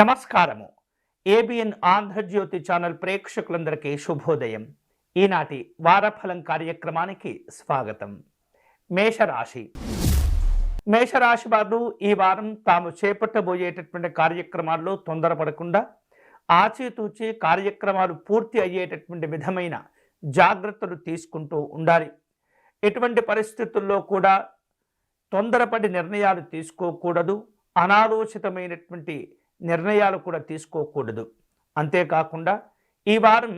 నమస్కారము. ABN Andhra Jyothi channel ప్రేక్షకులందరికీ శుభోదయం. ఈనాటి వారఫలం కార్యక్రమానికి స్వాగతం. మేషరాశి మేషరాశి వారు ఈ వారం తాము చేపట్టబోయేటటువంటి కార్యక్రమాల్లో తొందరపడకుండా ఆచితూచి కార్యక్రమాలు పూర్తి అయ్యేటటువంటి విధమైన జాగ్రత్తలు తీసుకుంటూ ఉండాలి. ఎటువంటి పరిస్థితుల్లో కూడా తొందరపడి నిర్ణయాలు తీసుకోకూడదు. అనాలోచితమైనటువంటి నిర్ణయాలు కూడా తీసుకోకూడదు. అంతేకాకుండా ఈ వారం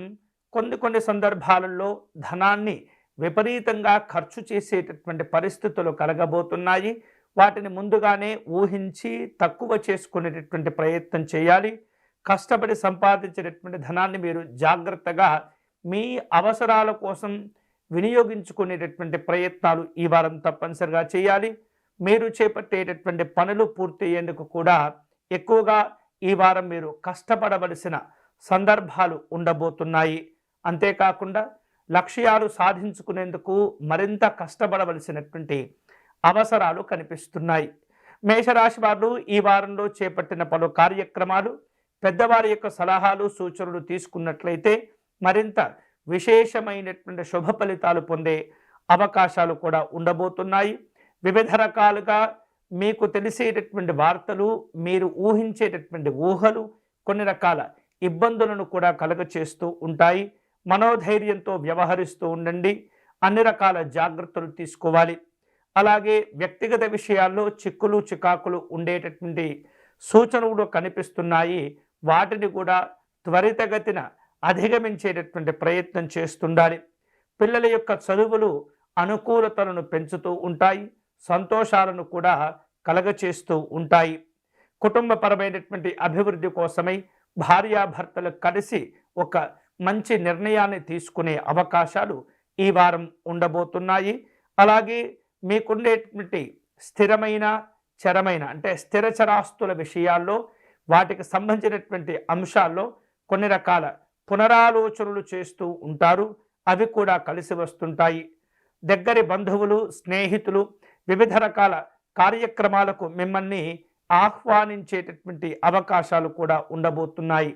కొన్ని సందర్భాలలో ధనాన్ని విపరీతంగా ఖర్చు చేసేటటువంటి పరిస్థితులు కలగబోతున్నాయి. వాటిని ముందుగానే ఊహించి తక్కువ చేసుకునేటటువంటి ప్రయత్నం చేయాలి. కష్టపడి సంపాదించేటటువంటి ధనాన్ని మీరు జాగ్రత్తగా మీ అవసరాల కోసం వినియోగించుకునేటటువంటి ప్రయత్నాలు ఈ వారం తప్పనిసరిగా చేయాలి. మీరు చేపట్టేటటువంటి పనులు పూర్తయ్యేందుకు కూడా ఎక్కువగా ఈ వారం మీరు కష్టపడవలసిన సందర్భాలు ఉండబోతున్నాయి. అంతేకాకుండా లక్ష్యాలు సాధించుకునేందుకు మరింత కష్టపడవలసినటువంటి అవసరాలు కనిపిస్తున్నాయి. మేషరాశి వారు ఈ వారంలో చేపట్టిన పలు కార్యక్రమాలు పెద్దవారి యొక్క సలహాలు సూచనలు తీసుకున్నట్లయితే మరింత విశేషమైనటువంటి శుభ ఫలితాలు పొందే అవకాశాలు కూడా ఉండబోతున్నాయి. వివిధ రకాలుగా మీకు తెలిసేటటువంటి వార్తలు, మీరు ఊహించేటటువంటి ఊహలు కొన్ని రకాల ఇబ్బందులను కూడా కలుగచేస్తూ ఉంటాయి. మనోధైర్యంతో వ్యవహరిస్తూ ఉండండి. అన్ని రకాల జాగ్రత్తలు తీసుకోవాలి. అలాగే వ్యక్తిగత విషయాల్లో చిక్కులు చికాకులు ఉండేటటువంటి సూచనలు కనిపిస్తున్నాయి. వాటిని కూడా త్వరితగతిన అధిగమించేటటువంటి ప్రయత్నం చేస్తుండాలి. పిల్లల యొక్క చదువులు అనుకూలతలను పెంచుతూ ఉంటాయి. సంతోషాలను కూడా కలగచేస్తూ ఉంటాయి. కుటుంబపరమైనటువంటి అభివృద్ధి కోసమై భార్యాభర్తలు కలిసి ఒక మంచి నిర్ణయాన్ని తీసుకునే అవకాశాలు ఈ వారం ఉండబోతున్నాయి. అలాగే మీకుండేటువంటి స్థిరమైన చరమైన అంటే స్థిరచరాస్తుల విషయాల్లో వాటికి సంబంధించినటువంటి అంశాల్లో కొన్ని రకాల పునరాలోచనలు చేస్తూ ఉంటారు. అవి కూడా కలిసి వస్తుంటాయి. దగ్గరి బంధువులు, స్నేహితులు వివిధ రకాల కార్యక్రమాలకు మిమ్మల్ని ఆహ్వానించేటటువంటి అవకాశాలు కూడా ఉండబోతున్నాయి.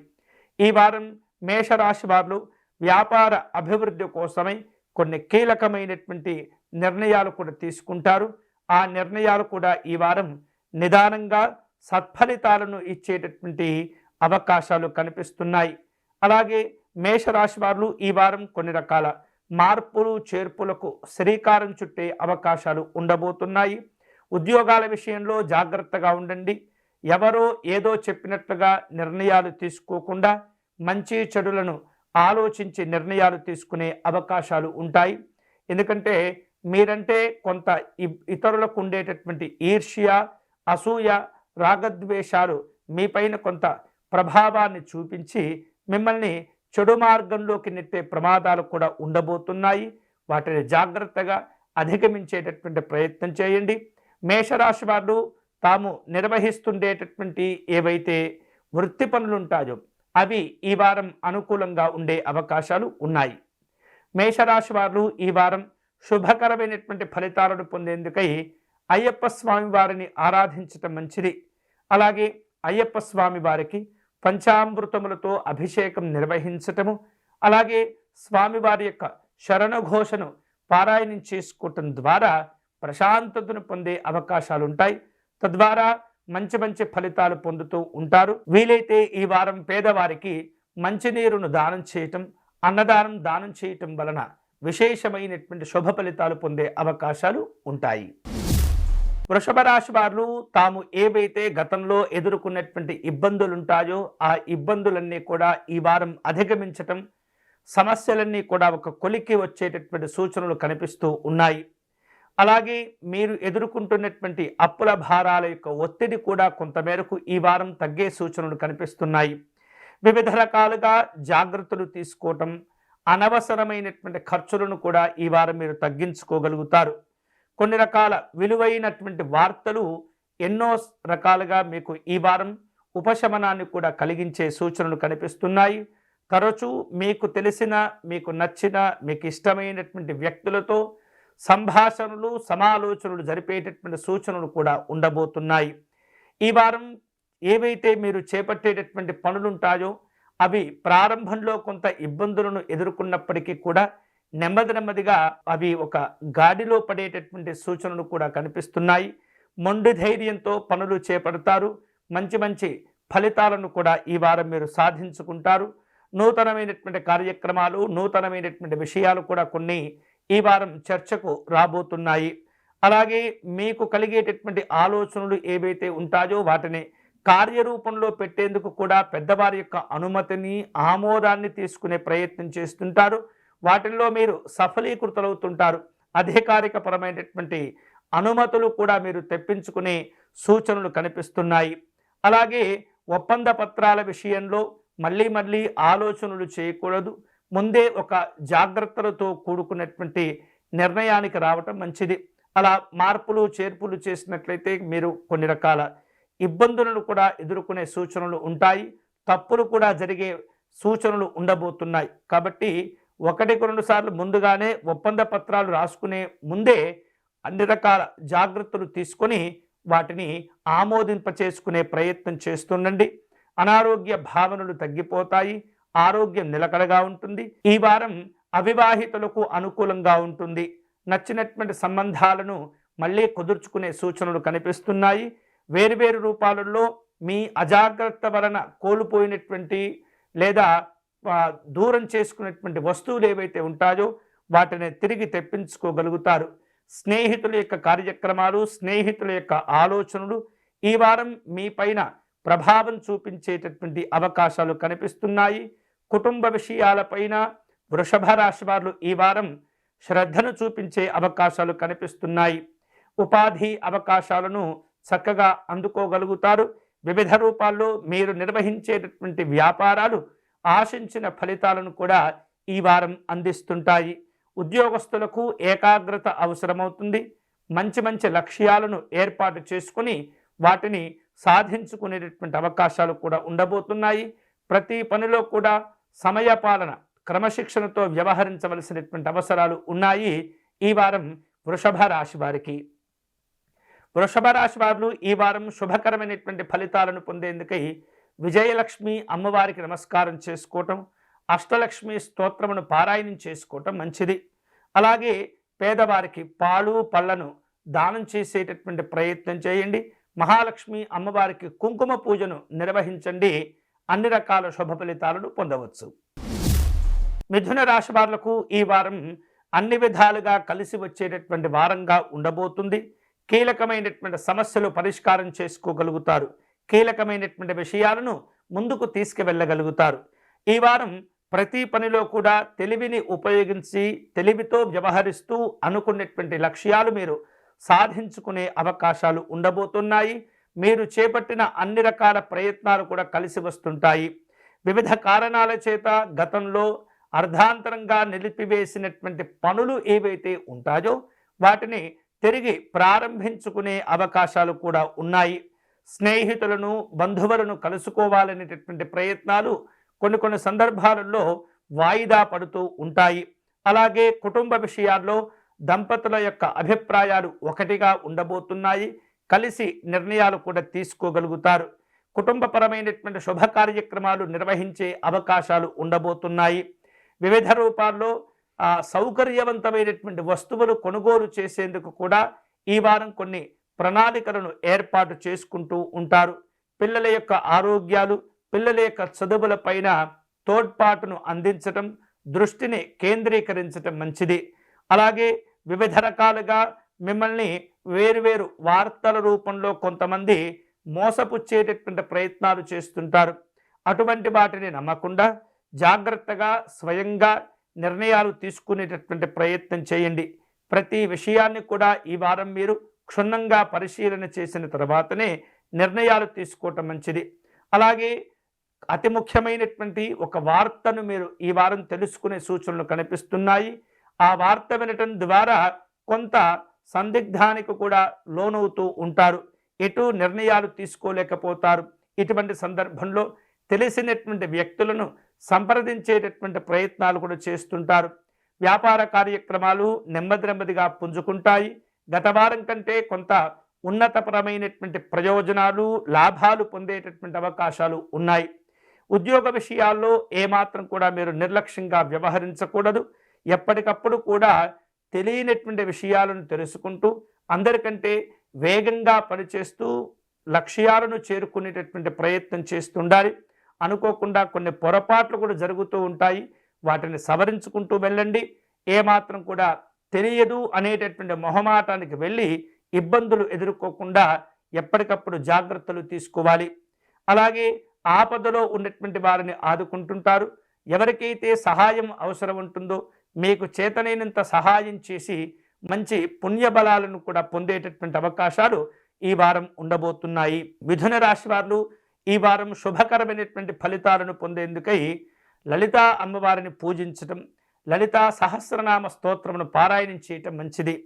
ఈ వారం మేషరాశి వారు వ్యాపార అభివృద్ధి కోసమై కొన్ని కీలకమైనటువంటి నిర్ణయాలు కూడా తీసుకుంటారు. ఆ నిర్ణయాలు కూడా ఈ వారం నిదానంగా సత్ఫలితాలను ఇచ్చేటటువంటి అవకాశాలు కనిపిస్తున్నాయి. అలాగే మేషరాశి వారు ఈ వారం కొన్ని రకాల మార్పులు చేర్పులకు శ్రీకారం చుట్టే అవకాశాలు ఉండబోతున్నాయి. ఉద్యోగాల విషయంలో జాగ్రత్తగా ఉండండి. ఎవరో ఏదో చెప్పినట్లుగా నిర్ణయాలు తీసుకోకుండా మంచి చెడులను ఆలోచించి నిర్ణయాలు తీసుకునే అవకాశాలు ఉంటాయి. ఎందుకంటే మీరంటే కొంత ఇతరులకు ఉండేటటువంటి ఈర్ష్య, అసూయ, రాగద్వేషాలు మీపైన కొంత ప్రభావాన్ని చూపించి మిమ్మల్ని చెడు మార్గంలోకి నెట్టే ప్రమాదాలు కూడా ఉండబోతున్నాయి. వాటిని జాగ్రత్తగా అధిగమించేటటువంటి ప్రయత్నం చేయండి. మేషరాశి వారు తాము నిర్వహిస్తుండేటటువంటి ఏవైతే వృత్తి పనులు ఉంటాయో అవి ఈ వారం అనుకూలంగా ఉండే అవకాశాలు ఉన్నాయి. మేషరాశి వారు ఈ వారం శుభకరమైనటువంటి ఫలితాలను పొందేందుకై అయ్యప్ప స్వామి వారిని ఆరాధించటం మంచిది. అలాగే అయ్యప్ప స్వామి వారికి పంచామృతములతో అభిషేకం నిర్వహించటము, అలాగే స్వామివారి యొక్క శరణఘోషను పారాయణం చేసుకోవటం ద్వారా ప్రశాంతతను పొందే అవకాశాలు ఉంటాయి. తద్వారా మంచి ఫలితాలు పొందుతూ ఉంటారు. వీలైతే ఈ వారం పేదవారికి మంచినీరును దానం చేయటం, అన్నదానం దానం చేయటం వలన విశేషమైనటువంటి శుభ ఫలితాలు పొందే అవకాశాలు ఉంటాయి. వృషభ రాశి వారు తాము ఏవైతే గతంలో ఎదుర్కొన్నటువంటి ఇబ్బందులు ఉంటాయో ఆ ఇబ్బందులన్నీ కూడా ఈ వారం అధిగమించటం, సమస్యలన్నీ కూడా ఒక కొలికి వచ్చేటటువంటి సూచనలు కనిపిస్తూ ఉన్నాయి. అలాగే మీరు ఎదుర్కొంటున్నటువంటి అప్పుల భారాల యొక్క ఒత్తిడి కూడా కొంతమేరకు ఈ వారం తగ్గే సూచనలు కనిపిస్తున్నాయి. వివిధ రకాలుగా జాగ్రత్తలు తీసుకోవటం, అనవసరమైనటువంటి ఖర్చులను కూడా ఈ వారం మీరు తగ్గించుకోగలుగుతారు. కొన్ని రకాల విలువైనటువంటి వార్తలు ఎన్నో రకాలుగా మీకు ఈ వారం ఉపశమనాన్ని కూడా కలిగించే సూచనలు కనిపిస్తున్నాయి. తరచూ మీకు తెలిసిన, మీకు నచ్చిన, మీకు ఇష్టమైనటువంటి వ్యక్తులతో సంభాషణలు, సమాలోచనలు జరిపేటటువంటి సూచనలు కూడా ఉండబోతున్నాయి. ఈ వారం ఏవైతే మీరు చేపట్టేటటువంటి పనులుంటాయో అవి ప్రారంభంలో కొంత ఇబ్బందులను ఎదుర్కొన్నప్పటికీ కూడా నెమ్మదిగా అవి ఒక గాడిలో పడేటటువంటి సూచనలు కూడా కనిపిస్తున్నాయి. మొండి ధైర్యంతో పనులు చేపడతారు. మంచి ఫలితాలను కూడా ఈ వారం మీరు సాధించుకుంటారు. నూతనమైనటువంటి కార్యక్రమాలు, నూతనమైనటువంటి విషయాలు కూడా కొన్ని ఈ వారం చర్చకు రాబోతున్నాయి. అలాగే మీకు కలిగేటటువంటి ఆలోచనలు ఏవైతే ఉంటాయో వాటిని కార్యరూపంలో పెట్టేందుకు కూడా పెద్దవారి యొక్క అనుమతిని, ఆమోదాన్ని తీసుకునే ప్రయత్నం చేస్తుంటారు. వాటిల్లో మీరు సఫలీకృతులవుతుంటారు. అధికారికపరమైనటువంటి అనుమతులు కూడా మీరు తెప్పించుకునే సూచనలు కనిపిస్తున్నాయి. అలాగే ఒప్పంద పత్రాల విషయంలో మళ్ళీ ఆలోచనలు చేయకూడదు. ముందే ఒక జాగ్రత్తలతో కూడుకున్నటువంటి నిర్ణయానికి రావటం మంచిది. అలా మార్పులు చేర్పులు చేసినట్లయితే మీరు కొన్ని రకాల ఇబ్బందులను కూడా ఎదుర్కొనే సూచనలు ఉంటాయి. తప్పులు కూడా జరిగే సూచనలు ఉండబోతున్నాయి. కాబట్టి 1-2 సార్లు ముందుగానే ఒప్పంద పత్రాలు రాసుకునే ముందే అన్ని రకాల జాగ్రత్తలు తీసుకొని వాటిని ఆమోదింపచేసుకునే ప్రయత్నం చేస్తుండండి. అనారోగ్య భావనలు తగ్గిపోతాయి. ఆరోగ్యం నిలకడగా ఉంటుంది. ఈ వారం అవివాహితులకు అనుకూలంగా ఉంటుంది. నచ్చినటువంటి సంబంధాలను మళ్ళీ కుదుర్చుకునే సూచనలు కనిపిస్తున్నాయి. వేరువేరు రూపాలలో మీ అజాగ్రత్త వలన కోల్పోయినటువంటి లేదా దూరం చేసుకున్నటువంటి వస్తువులు ఏవైతే ఉంటాయో వాటిని తిరిగి తెప్పించుకోగలుగుతారు. స్నేహితుల యొక్క కార్యక్రమాలు, స్నేహితుల యొక్క ఆలోచనలు ఈ వారం మీ పైన ప్రభావం చూపించేటటువంటి అవకాశాలు కనిపిస్తున్నాయి. కుటుంబ విషయాలపైన వృషభ రాశి వారు ఈ వారం శ్రద్ధను చూపించే అవకాశాలు కనిపిస్తున్నాయి. ఉపాధి అవకాశాలను చక్కగా అందుకోగలుగుతారు. వివిధ రూపాల్లో మీరు నిర్వహించేటటువంటి వ్యాపారాలు ఆశించిన ఫలితాలను కూడా ఈ వారం అందిస్తుంటాయి. ఉద్యోగస్తులకు ఏకాగ్రత అవసరమవుతుంది. మంచి లక్ష్యాలను ఏర్పాటు చేసుకుని వాటిని సాధించుకునేటటువంటి అవకాశాలు కూడా ఉండబోతున్నాయి. ప్రతి పనిలో కూడా సమయపాలన, క్రమశిక్షణతో వ్యవహరించవలసినటువంటి అవసరాలు ఉన్నాయి ఈ వారం వృషభ రాశి వారికి. వృషభ రాశి వారు ఈ వారం శుభకరమైనటువంటి ఫలితాలను పొందేందుకై విజయలక్ష్మి అమ్మవారికి నమస్కారం చేసుకోవటం, అష్టలక్ష్మి స్తోత్రమును పారాయణం చేసుకోవటం మంచిది. అలాగే పేదవారికి పాలు పళ్ళను దానం చేసేటటువంటి ప్రయత్నం చేయండి. మహాలక్ష్మి అమ్మవారికి కుంకుమ పూజను నిర్వహించండి. అన్ని రకాల శుభ ఫలితాలను పొందవచ్చు. మిథున రాశి వారులకు ఈ వారం అన్ని విధాలుగా కలిసి వచ్చేటటువంటి వారంగా ఉండబోతుంది. కీలకమైనటువంటి సమస్యలు పరిష్కారం చేసుకోగలుగుతారు. కీలకమైనటువంటి విషయాలను ముందుకు తీసుకువెళ్ళగలుగుతారు. ఈ వారం ప్రతి పనిలో కూడా తెలివిని ఉపయోగించి తెలివితో వ్యవహరిస్తూ అనుకున్నటువంటి లక్ష్యాలు మీరు సాధించుకునే అవకాశాలు ఉండబోతున్నాయి. మీరు చేపట్టిన అన్ని రకాల ప్రయత్నాలు కూడా కలిసి వస్తుంటాయి. వివిధ కారణాల చేత గతంలో అర్ధాంతరంగా నిలిపివేసినటువంటి పనులు ఏవైతే ఉంటాయో వాటిని తిరిగి ప్రారంభించుకునే అవకాశాలు కూడా ఉన్నాయి. స్నేహితులను, బంధువులను కలుసుకోవాలనేటటువంటి ప్రయత్నాలు కొన్ని సందర్భాలలో వాయిదా పడుతూ ఉంటాయి. అలాగే కుటుంబ విషయాల్లో దంపతుల యొక్క అభిప్రాయాలు ఒకటిగా ఉండబోతున్నాయి. కలిసి నిర్ణయాలు కూడా తీసుకోగలుగుతారు. కుటుంబపరమైనటువంటి శుభ కార్యక్రమాలు నిర్వహించే అవకాశాలు ఉండబోతున్నాయి. వివిధ రూపాల్లో సౌకర్యవంతమైనటువంటి వస్తువులు కొనుగోలు చేసేందుకు కూడా ఈ వారం కొన్ని ప్రణాళికలను ఏర్పాటు చేసుకుంటూ ఉంటారు. పిల్లల యొక్క ఆరోగ్యాలు, పిల్లల యొక్క చదువుల పైన తోడ్పాటును అందించటం, దృష్టిని కేంద్రీకరించటం మంచిది. అలాగే వివిధ రకాలుగా మిమ్మల్ని వేరువేరు వార్తల రూపంలో కొంతమంది మోసపుచ్చేటటువంటి ప్రయత్నాలు చేస్తుంటారు. అటువంటి వాటిని నమ్మకుండా జాగ్రత్తగా స్వయంగా నిర్ణయాలు తీసుకునేటటువంటి ప్రయత్నం చేయండి. ప్రతి విషయాన్ని కూడా ఈ వారం మీరు క్షుణ్ణంగా పరిశీలన చేసిన తర్వాతనే నిర్ణయాలు తీసుకోవటం మంచిది. అలాగే అతి ముఖ్యమైనటువంటి ఒక వార్తను మీరు ఈ వారం తెలుసుకునే సూచనలు కనిపిస్తున్నాయి. ఆ వార్త వినటం ద్వారా కొంత సందిగ్ధానికి కూడా లోనవుతూ ఉంటారు. ఎటు నిర్ణయాలు తీసుకోలేకపోతారు. ఇటువంటి సందర్భంలో తెలిసినటువంటి వ్యక్తులను సంప్రదించేటటువంటి ప్రయత్నాలు కూడా చేస్తుంటారు. వ్యాపార కార్యక్రమాలు నెమ్మదిగా పుంజుకుంటాయి. గత వారం కంటే కొంత ఉన్నతపరమైనటువంటి ప్రయోజనాలు లాభాలు పొందేటటువంటి అవకాశాలు ఉన్నాయి. ఉద్యోగ విషయాల్లో ఏమాత్రం కూడా మీరు నిర్లక్ష్యంగా వ్యవహరించకూడదు. ఎప్పటికప్పుడు కూడా తెలియనటువంటి విషయాలను తెలుసుకుంటూ అందరికంటే వేగంగా పనిచేస్తూ లక్ష్యాలను చేరుకునేటటువంటి ప్రయత్నం చేస్తుండాలి. అనుకోకుండా కొన్ని పొరపాట్లు కూడా జరుగుతూ ఉంటాయి, వాటిని సవరించుకుంటూ వెళ్ళండి. ఏమాత్రం కూడా తెలియదు అనేటటువంటి మొహమాటానికి వెళ్ళి ఇబ్బందులు ఎదుర్కోకుండా ఎప్పటికప్పుడు జాగ్రత్తలు తీసుకోవాలి. అలాగే ఆపదలో ఉన్నటువంటి వారిని ఆదుకుంటుంటారు. ఎవరికైతే సహాయం అవసరం ఉంటుందో మీకు చేతనైనంత సహాయం చేసి మంచి పుణ్యబలాలను కూడా పొందేటటువంటి అవకాశాలు ఈ వారం ఉండబోతున్నాయి. మిథున రాశి వారు ఈ వారం శుభకరమైనటువంటి ఫలితాలను పొందేందుకై లలితా అమ్మవారిని పూజించటం, లలితా సహస్రనామ స్తోత్రమును పారాయణం చేయటం మంచిది.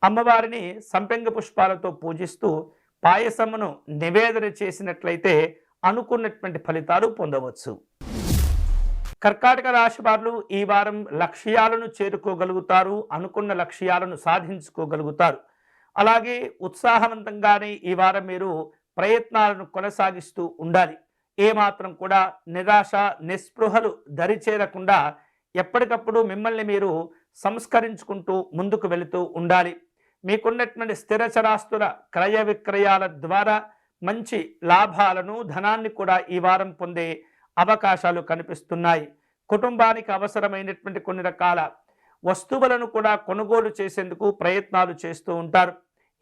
అమ్మవారిని సంపెంగ పుష్పాలతో పూజిస్తూ పాయసమును నివేదన చేసినట్లయితే అనుకున్నటువంటి ఫలితాలు పొందవచ్చు. కర్కాటక రాశి వారు ఈ వారం లక్ష్యాలను చేరుకోగలుగుతారు, అనుకున్న లక్ష్యాలను సాధించుకోగలుగుతారు. అలాగే ఉత్సాహవంతంగానే ఈ వారం మీరు ప్రయత్నాలను కొనసాగిస్తూ ఉండాలి. ఏమాత్రం కూడా నిరాశ నిస్పృహలు దరిచేరకుండా ఎప్పటికప్పుడు మిమ్మల్ని మీరు సంస్కరించుకుంటూ ముందుకు వెళుతూ ఉండాలి. మీకున్నటువంటి స్థిర చరాస్తుల క్రయ విక్రయాల ద్వారా మంచి లాభాలను ధనాన్ని కూడా ఈ వారం పొందే అవకాశాలు కనిపిస్తున్నాయి. కుటుంబానికి అవసరమైనటువంటి కొన్ని రకాల వస్తువులను కూడా కొనుగోలు చేసేందుకు ప్రయత్నాలు చేస్తూ ఉంటారు.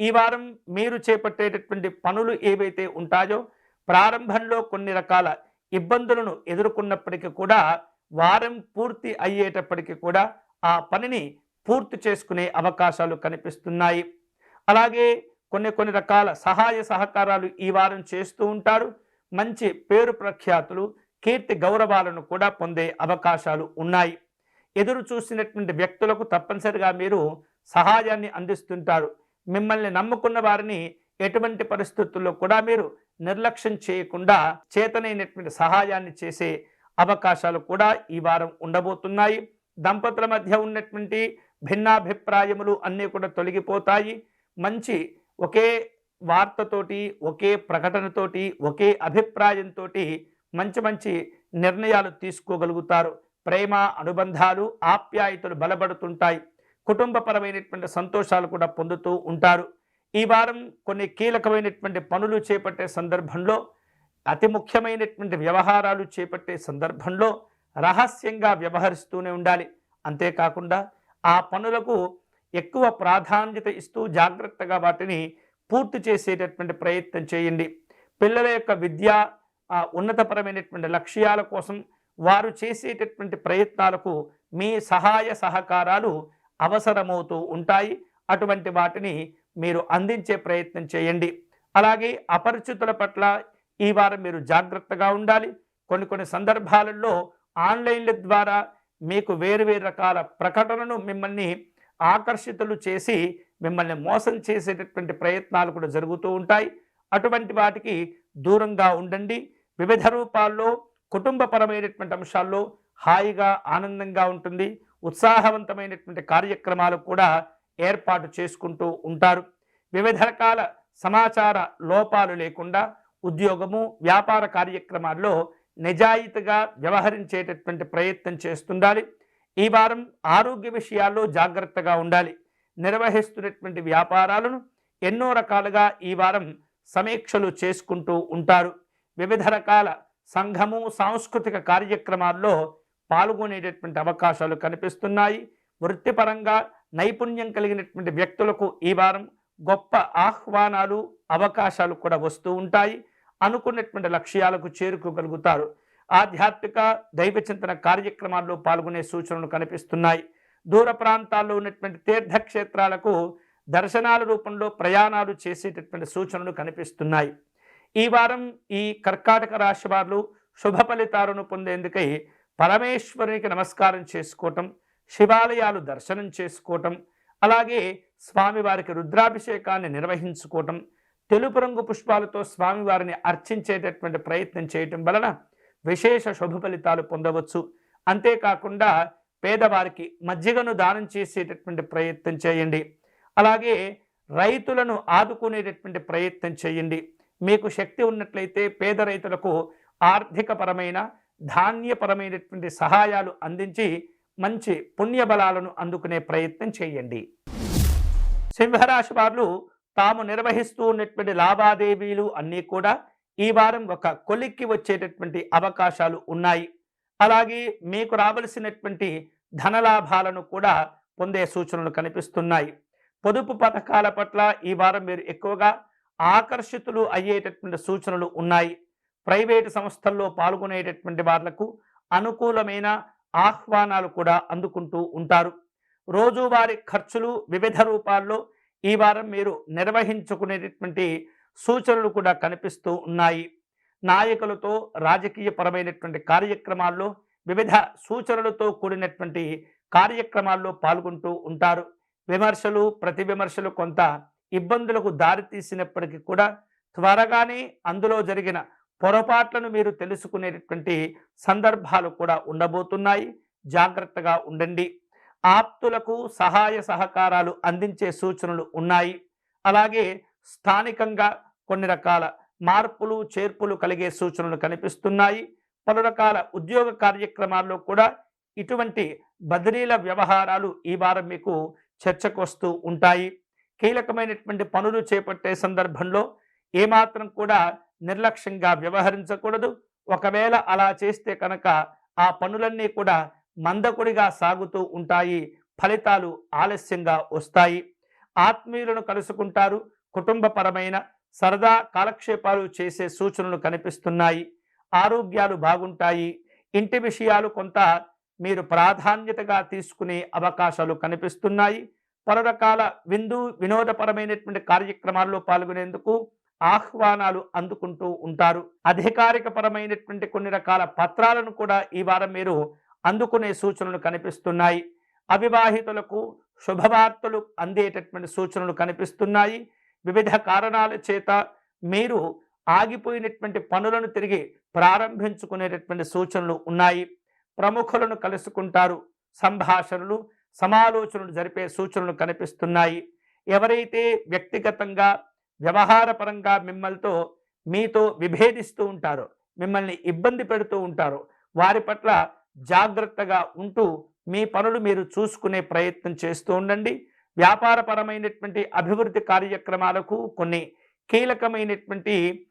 ఈ వారం మీరు చేపట్టేటటువంటి పనులు ఏవైతే ఉంటాయో ప్రారంభంలో కొన్ని రకాల ఇబ్బందులను ఎదుర్కొన్నప్పటికీ కూడా వారం పూర్తి అయ్యేటప్పటికీ కూడా ఆ పనిని పూర్తి చేసుకునే అవకాశాలు కనిపిస్తున్నాయి. అలాగే కొన్ని రకాల సహాయ సహకారాలు ఈ వారం చేస్తూ ఉంటారు. మంచి పేరు ప్రఖ్యాతులు కీర్తి గౌరవాలను కూడా పొందే అవకాశాలు ఉన్నాయి. ఎదురు చూసినటువంటి వ్యక్తులకు తప్పనిసరిగా మీరు సహాయాన్ని అందిస్తుంటారు. మిమ్మల్ని నమ్ముకున్న వారిని ఎటువంటి పరిస్థితుల్లో కూడా మీరు నిర్లక్ష్యం చేయకుండా చేతనైనటువంటి సహాయాన్ని చేసే అవకాశాలు కూడా ఈ వారం ఉండబోతున్నాయి. దంపతుల మధ్య ఉన్నటువంటి భిన్నాభిప్రాయములు అన్నీ కూడా తొలగిపోతాయి. మంచి ఒకే వార్తతోటి, ఒకే ప్రకటనతోటి, ఒకే అభిప్రాయంతో మంచి నిర్ణయాలు తీసుకోగలుగుతారు. ప్రేమ అనుబంధాలు ఆప్యాయతలు బలపడుతుంటాయి. కుటుంబపరమైనటువంటి సంతోషాలు కూడా పొందుతూ ఉంటారు. ఈ వారం కొన్ని కీలకమైనటువంటి పనులు చేపట్టే సందర్భంలో, అతి ముఖ్యమైనటువంటి వ్యవహారాలు చేపట్టే సందర్భంలో రహస్యంగా వ్యవహరిస్తూనే ఉండాలి. అంతేకాకుండా ఆ పనులకు ఎక్కువ ప్రాధాన్యత ఇస్తూ జాగ్రత్తగా వాటిని పూర్తి చేసేటటువంటి ప్రయత్నం చేయండి. పిల్లల యొక్క విద్య ఉన్నతపరమైనటువంటి లక్ష్యాల కోసం వారు చేసేటటువంటి ప్రయత్నాలకు మీ సహాయ సహకారాలు అవసరమవుతూ ఉంటాయి. అటువంటి వాటిని మీరు అందించే ప్రయత్నం చేయండి. అలాగే అపరిచితుల పట్ల ఈ వారం మీరు జాగ్రత్తగా ఉండాలి. కొన్ని సందర్భాలలో ఆన్లైన్ల ద్వారా మీకు వేరు రకాల ప్రకటనను మిమ్మల్ని ఆకర్షితులు చేసి మిమ్మల్ని మోసం చేసేటటువంటి ప్రయత్నాలు కూడా జరుగుతూ ఉంటాయి. అటువంటి వాటికి దూరంగా ఉండండి. వివిధ రూపాల్లో కుటుంబపరమైనటువంటి అంశాల్లో హాయిగా ఆనందంగా ఉంటుంది. ఉత్సాహవంతమైనటువంటి కార్యక్రమాలు కూడా ఏర్పాటు చేసుకుంటూ ఉంటారు. వివిధ రకాల సమాచార లోపాలు లేకుండా ఉద్యోగము వ్యాపార కార్యక్రమాల్లో నిజాయితీగా వ్యవహరించేటటువంటి ప్రయత్నం చేస్తుండాలి. ఈ వారం ఆరోగ్య విషయాల్లో జాగ్రత్తగా ఉండాలి. నిర్వహిస్తున్నటువంటి వ్యాపారాలను ఎన్నో రకాలుగా ఈ వారం సమీక్షలు చేసుకుంటూ ఉంటారు. వివిధ రకాల సంఘము సాంస్కృతిక కార్యక్రమాల్లో పాల్గొనేటటువంటి అవకాశాలు కనిపిస్తున్నాయి. వృత్తిపరంగా నైపుణ్యం కలిగినటువంటి వ్యక్తులకు ఈ వారం గొప్ప ఆహ్వానాలు అవకాశాలు కూడా వస్తూ ఉంటాయి. అనుకున్నటువంటి లక్ష్యాలకు చేరుకోగలుగుతారు. ఆధ్యాత్మిక దైవచింతన కార్యక్రమాల్లో పాల్గొనే సూచనలు కనిపిస్తున్నాయి. దూర ప్రాంతాల్లో ఉన్నటువంటి తీర్థక్షేత్రాలకు దర్శనాల రూపంలో ప్రయాణాలు చేసేటటువంటి సూచనలు కనిపిస్తున్నాయి. ఈ వారం ఈ కర్కాటక రాశి వారు శుభ ఫలితాలను పొందేందుకై పరమేశ్వరునికి నమస్కారం చేసుకోవటం, శివాలయాలు దర్శనం చేసుకోవటం, అలాగే స్వామివారికి రుద్రాభిషేకాన్ని నిర్వహించుకోవటం, తెలుపు రంగు పుష్పాలతో స్వామివారిని అర్చించేటటువంటి ప్రయత్నం చేయటం వలన విశేష శుభ ఫలితాలు పొందవచ్చు. అంతేకాకుండా పేదవారికి మజ్జిగను దానం చేసేటటువంటి ప్రయత్నం చేయండి. అలాగే రైతులను ఆదుకునేటటువంటి ప్రయత్నం చేయండి. మీకు శక్తి ఉన్నట్లయితే పేద రైతులకు ఆర్థికపరమైన ధాన్యపరమైనటువంటి సహాయాలు అందించి మంచి పుణ్యబలాలను అందుకునే ప్రయత్నం చేయండి. సింహరాశి వారు తాము నిర్వహిస్తూ ఉన్నటువంటి లావాదేవీలు అన్నీ కూడా ఈ వారం ఒక కొలిక్కి వచ్చేటటువంటి అవకాశాలు ఉన్నాయి. అలాగే మీకు రావలసినటువంటి ధనలాభాలను కూడా పొందే సూచనలు కనిపిస్తున్నాయి. పొదుపు పథకాల పట్ల ఈ వారం మీరు ఎక్కువగా ఆకర్షితులు అయ్యేటటువంటి సూచనలు ఉన్నాయి. ప్రైవేటు సంస్థల్లో పాల్గొనేటటువంటి వాళ్లకు అనుకూలమైన ఆహ్వానాలు కూడా అందుకుంటూ ఉంటారు. రోజువారీ ఖర్చులు వివిధ రూపాల్లో ఈ వారం మీరు నిర్వహించుకునేటటువంటి సూచనలు కూడా కనిపిస్తూ ఉన్నాయి. నాయకులతో రాజకీయపరమైనటువంటి కార్యక్రమాల్లో వివిధ సూచనలతో కూడినటువంటి కార్యక్రమాల్లో పాల్గొంటూ ఉంటారు. విమర్శలు ప్రతి విమర్శలు కొంత ఇబ్బందులకు దారితీసినప్పటికీ కూడా త్వరగానే అందులో జరిగిన పొరపాట్లను మీరు తెలుసుకునేటటువంటి సందర్భాలు కూడా ఉండబోతున్నాయి. జాగ్రత్తగా ఉండండి. ఆప్తులకు సహాయ సహకారాలు అందించే సూచనలు ఉన్నాయి. అలాగే స్థానికంగా కొన్ని రకాల మార్పులు చేర్పులు కలిగే సూచనలు కనిపిస్తున్నాయి. పలు రకాల ఉద్యోగ కార్యక్రమాల్లో కూడా ఇటువంటి బదిలీల వ్యవహారాలు ఈ వారం మీకు చర్చకు వస్తూ ఉంటాయి. కీలకమైనటువంటి పనులు చేపట్టే సందర్భంలో ఏమాత్రం కూడా నిర్లక్ష్యంగా వ్యవహరించకూడదు. ఒకవేళ అలా చేస్తే కనుక ఆ పనులన్నీ కూడా మందకొడిగా సాగుతూ ఉంటాయి. ఫలితాలు ఆలస్యంగా వస్తాయి. ఆత్మీయులను కలుసుకుంటారు. కుటుంబపరమైన సరదా కాలక్షేపాలు చేసే సూచనలు కనిపిస్తున్నాయి. ఆరోగ్యాలు బాగుంటాయి. ఇంటి విషయాలు కొంత మీరు ప్రాధాన్యతగా తీసుకునే అవకాశాలు కనిపిస్తున్నాయి. పలు రకాల వినోదపరమైనటువంటి కార్యక్రమాల్లో పాల్గొనేందుకు ఆహ్వానాలు అందుకుంటూ ఉంటారు. అధికారిక పరమైనటువంటి కొన్ని రకాల పత్రాలను కూడా ఈ వారం మీరు అందుకునే సూచనలు కనిపిస్తున్నాయి. అవివాహితులకు శుభవార్తలు అందేటటువంటి సూచనలు కనిపిస్తున్నాయి. వివిధ కారణాల చేత మీరు ఆగిపోయినటువంటి పనులను తిరిగి ప్రారంభించుకునేటటువంటి సూచనలు ఉన్నాయి. ప్రముఖులను కలుసుకుంటారు. సంభాషణలు సమాలోచనలు జరిపే సూచనలు కనిపిస్తున్నాయి. ఎవరైతే వ్యక్తిగతంగా వ్యవహారపరంగా మీతో విభేదిస్తూ ఉంటారో, మిమ్మల్ని ఇబ్బంది పెడుతూ ఉంటారో వారి పట్ల జాగ్రత్తగా ఉంటూ మీ పనులు మీరు చూసుకునే ప్రయత్నం చేస్తూ ఉండండి. వ్యాపారపరమైనటువంటి అభివృద్ధి కార్యక్రమాలకు కొన్ని కీలకమైనటువంటి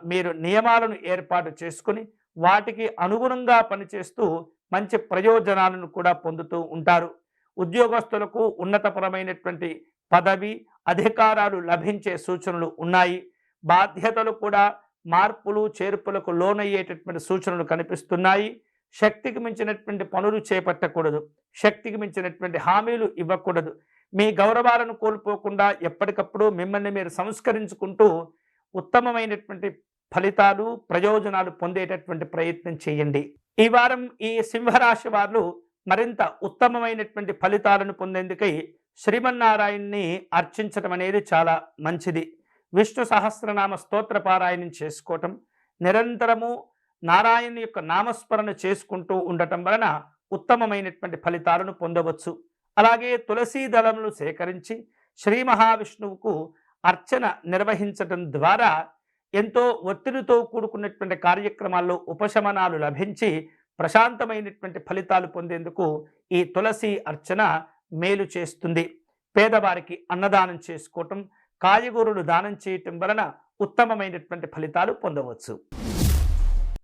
మీరు నియమాలను ఏర్పాటు చేసుకుని వాటికి అనుగుణంగా పనిచేస్తూ మంచి ప్రయోజనాలను కూడా పొందుతూ ఉంటారు. ఉద్యోగస్తులకు ఉన్నతపరమైనటువంటి పదవి అధికారాలు లభించే సూచనలు ఉన్నాయి. బాధ్యతలు కూడా మార్పులు చేర్పులకు లోనయ్యేటటువంటి సూచనలు కనిపిస్తున్నాయి. శక్తికి మించినటువంటి పనులు చేపట్టకూడదు. శక్తికి మించినటువంటి హామీలు ఇవ్వకూడదు. మీ గౌరవాలను కోల్పోకుండా ఎప్పటికప్పుడు మిమ్మల్ని మీరు సంస్కరించుకుంటూ ఉత్తమమైనటువంటి ఫలితాలు ప్రయోజనాలు పొందేటటువంటి ప్రయత్నం చేయండి. ఈ వారం ఈ సింహరాశి వారు మరింత ఉత్తమమైనటువంటి ఫలితాలను పొందేందుకై శ్రీమన్నారాయణ్ణి అర్చించడం అనేది చాలా మంచిది. విష్ణు సహస్రనామ స్తోత్ర పారాయణం చేసుకోవటం, నిరంతరము నారాయణ యొక్క నామస్మరణ చేసుకుంటూ ఉండటం వలన ఉత్తమమైనటువంటి ఫలితాలను పొందవచ్చు. అలాగే తులసీ దళములు సేకరించి శ్రీ మహావిష్ణువుకు అర్చన నిర్వహించటం ద్వారా ఎంతో ఒత్తిడితో కూడుకున్నటువంటి కార్యక్రమాల్లో ఉపశమనాలు లభించి ప్రశాంతమైనటువంటి ఫలితాలు పొందేందుకు ఈ తులసి అర్చన మేలు చేస్తుంది. పేదవారికి అన్నదానం చేసుకోవటం, కాయగూరలు దానం చేయటం వలన ఉత్తమమైనటువంటి ఫలితాలు పొందవచ్చు.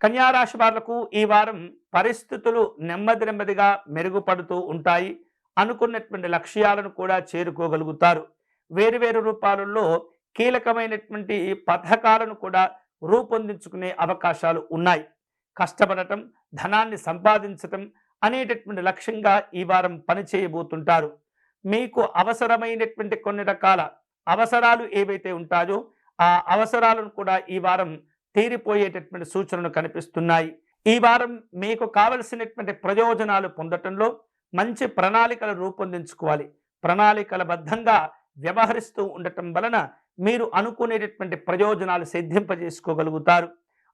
కన్యారాశి వాళ్లకు ఈ వారం పరిస్థితులు నెమ్మదిగా మెరుగుపడుతూ ఉంటాయి. అనుకున్నటువంటి లక్ష్యాలను కూడా చేరుకోగలుగుతారు. వేరువేరు రూపాలలో కీలకమైనటువంటి పథకాలను కూడా రూపొందించుకునే అవకాశాలు ఉన్నాయి. కష్టపడటం, ధనాన్ని సంపాదించటం అనేటటువంటి లక్ష్యంగా ఈ వారం పనిచేయబోతుంటారు. మీకు అవసరమైనటువంటి కొన్ని రకాల అవసరాలు ఏవైతే ఉంటాయో ఆ అవసరాలను కూడా ఈ వారం తీరిపోయేటటువంటి సూచనలు కనిపిస్తున్నాయి. ఈ వారం మీకు కావలసినటువంటి ప్రయోజనాలు పొందటంలో మంచి ప్రణాళికలు రూపొందించుకోవాలి. ప్రణాళికలబద్ధంగా వ్యవహరిస్తూ ఉండటం వలన మీరు అనుకునేటటువంటి ప్రయోజనాలు సిద్ధింపజేసుకోగలుగుతారు.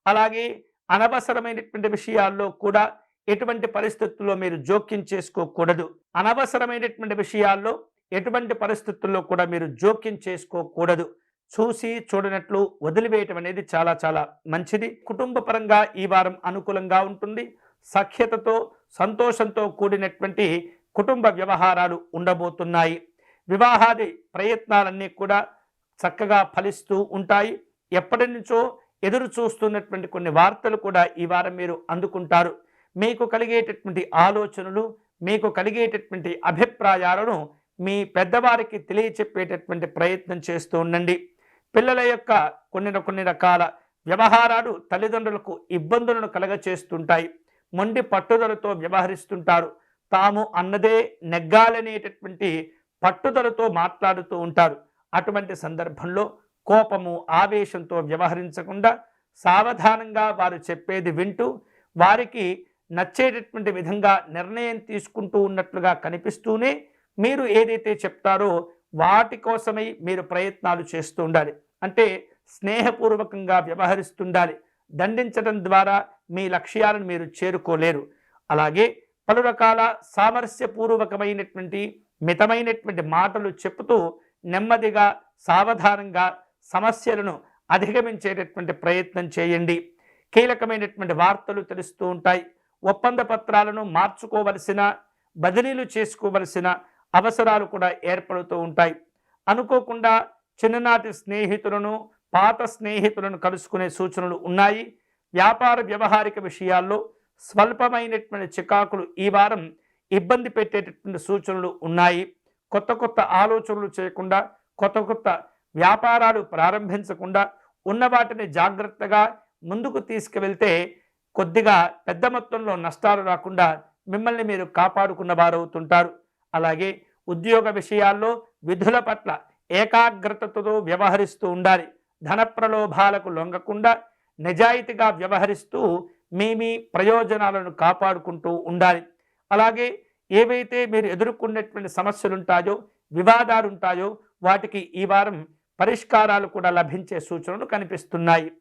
అలాగే అనవసరమైనటువంటి విషయాల్లో కూడా ఎటువంటి పరిస్థితుల్లో మీరు జోక్యం చేసుకోకూడదు. అనవసరమైనటువంటి విషయాల్లో ఎటువంటి పరిస్థితుల్లో కూడా మీరు జోక్యం చేసుకోకూడదు. చూసి చూడనట్లు వదిలివేయటం అనేది చాలా చాలా మంచిది. కుటుంబ పరంగా ఈ వారం అనుకూలంగా ఉంటుంది. సఖ్యతతో సంతోషంతో కూడినటువంటి కుటుంబ వ్యవహారాలు ఉండబోతున్నాయి. వివాహాది ప్రయత్నాలన్నీ కూడా చక్కగా ఫలిస్తూ ఉంటాయి. ఎప్పటి నుంచో ఎదురు చూస్తున్నటువంటి కొన్ని వార్తలు కూడా ఈ వారం మీరు అందుకుంటారు. మీకు కలిగేటటువంటి ఆలోచనలు, మీకు కలిగేటటువంటి అభిప్రాయాలను మీ పెద్దవారికి తెలియచెప్పేటటువంటి ప్రయత్నం చేస్తూ ఉండండి. పిల్లల యొక్క కొన్ని రకాల వ్యవహారాలు తల్లిదండ్రులకు ఇబ్బందులను కలగచేస్తుంటాయి. మొండి పట్టుదలతో వ్యవహరిస్తుంటారు. తాము అన్నదే నెగ్గాలనేటటువంటి పట్టుదలతో మాట్లాడుతూ ఉంటారు. అటువంటి సందర్భంలో కోపము ఆవేశంతో వ్యవహరించకుండా సావధానంగా వారు చెప్పేది వింటూ వారికి నచ్చేటటువంటి విధంగా నిర్ణయం తీసుకుంటూ ఉన్నట్లుగా కనిపిస్తూనే మీరు ఏదైతే చెప్తారో వాటి కోసమై మీరు ప్రయత్నాలు చేస్తూ ఉండాలి. అంటే స్నేహపూర్వకంగా వ్యవహరిస్తుండాలి. దండించడం ద్వారా మీ లక్ష్యాలను మీరు చేరుకోలేరు. అలాగే పలు రకాల సామరస్యపూర్వకమైనటువంటి మితమైనటువంటి మాటలు చెప్తూ నెమ్మదిగా సావధానంగా సమస్యలను అధిగమించేటటువంటి ప్రయత్నం చేయండి. కీలకమైనటువంటి వార్తలు తెలుస్తూ ఉంటాయి. ఒప్పంద పత్రాలను మార్చుకోవలసిన, బదిలీలు చేసుకోవలసిన అవసరాలు కూడా ఏర్పడుతూ ఉంటాయి. అనుకోకుండా చిన్ననాటి స్నేహితులను, పాత స్నేహితులను కలుసుకునే సూచనలు ఉన్నాయి. వ్యాపార వ్యవహారిక విషయాల్లో స్వల్పమైనటువంటి చికాకులు ఈ వారం ఇబ్బంది పెట్టేటటువంటి సూచనలు ఉన్నాయి. కొత్త ఆలోచనలు చేయకుండా, కొత్త వ్యాపారాలు ప్రారంభించకుండా ఉన్న వాటిని జాగ్రత్తగా ముందుకు తీసుకువెళ్తే కొద్దిగా పెద్ద మొత్తంలో నష్టాలు రాకుండా మిమ్మల్ని మీరు కాపాడుకున్న వారవుతుంటారు. అలాగే ఉద్యోగ విషయాల్లో విధుల పట్ల ఏకాగ్రతతో వ్యవహరిస్తూ ఉండాలి. ధన ప్రలోభాలకు లొంగకుండా నిజాయితీగా వ్యవహరిస్తూ మీ ప్రయోజనాలను కాపాడుకుంటూ ఉండాలి. అలాగే ఏవైతే మీరు ఎదుర్కొన్నటువంటి సమస్యలు ఉంటాయో, వివాదాలు ఉంటాయో వాటికి ఈ వారం పరిష్కారాలు కూడా లభించే సూచనలు కనిపిస్తున్నాయి.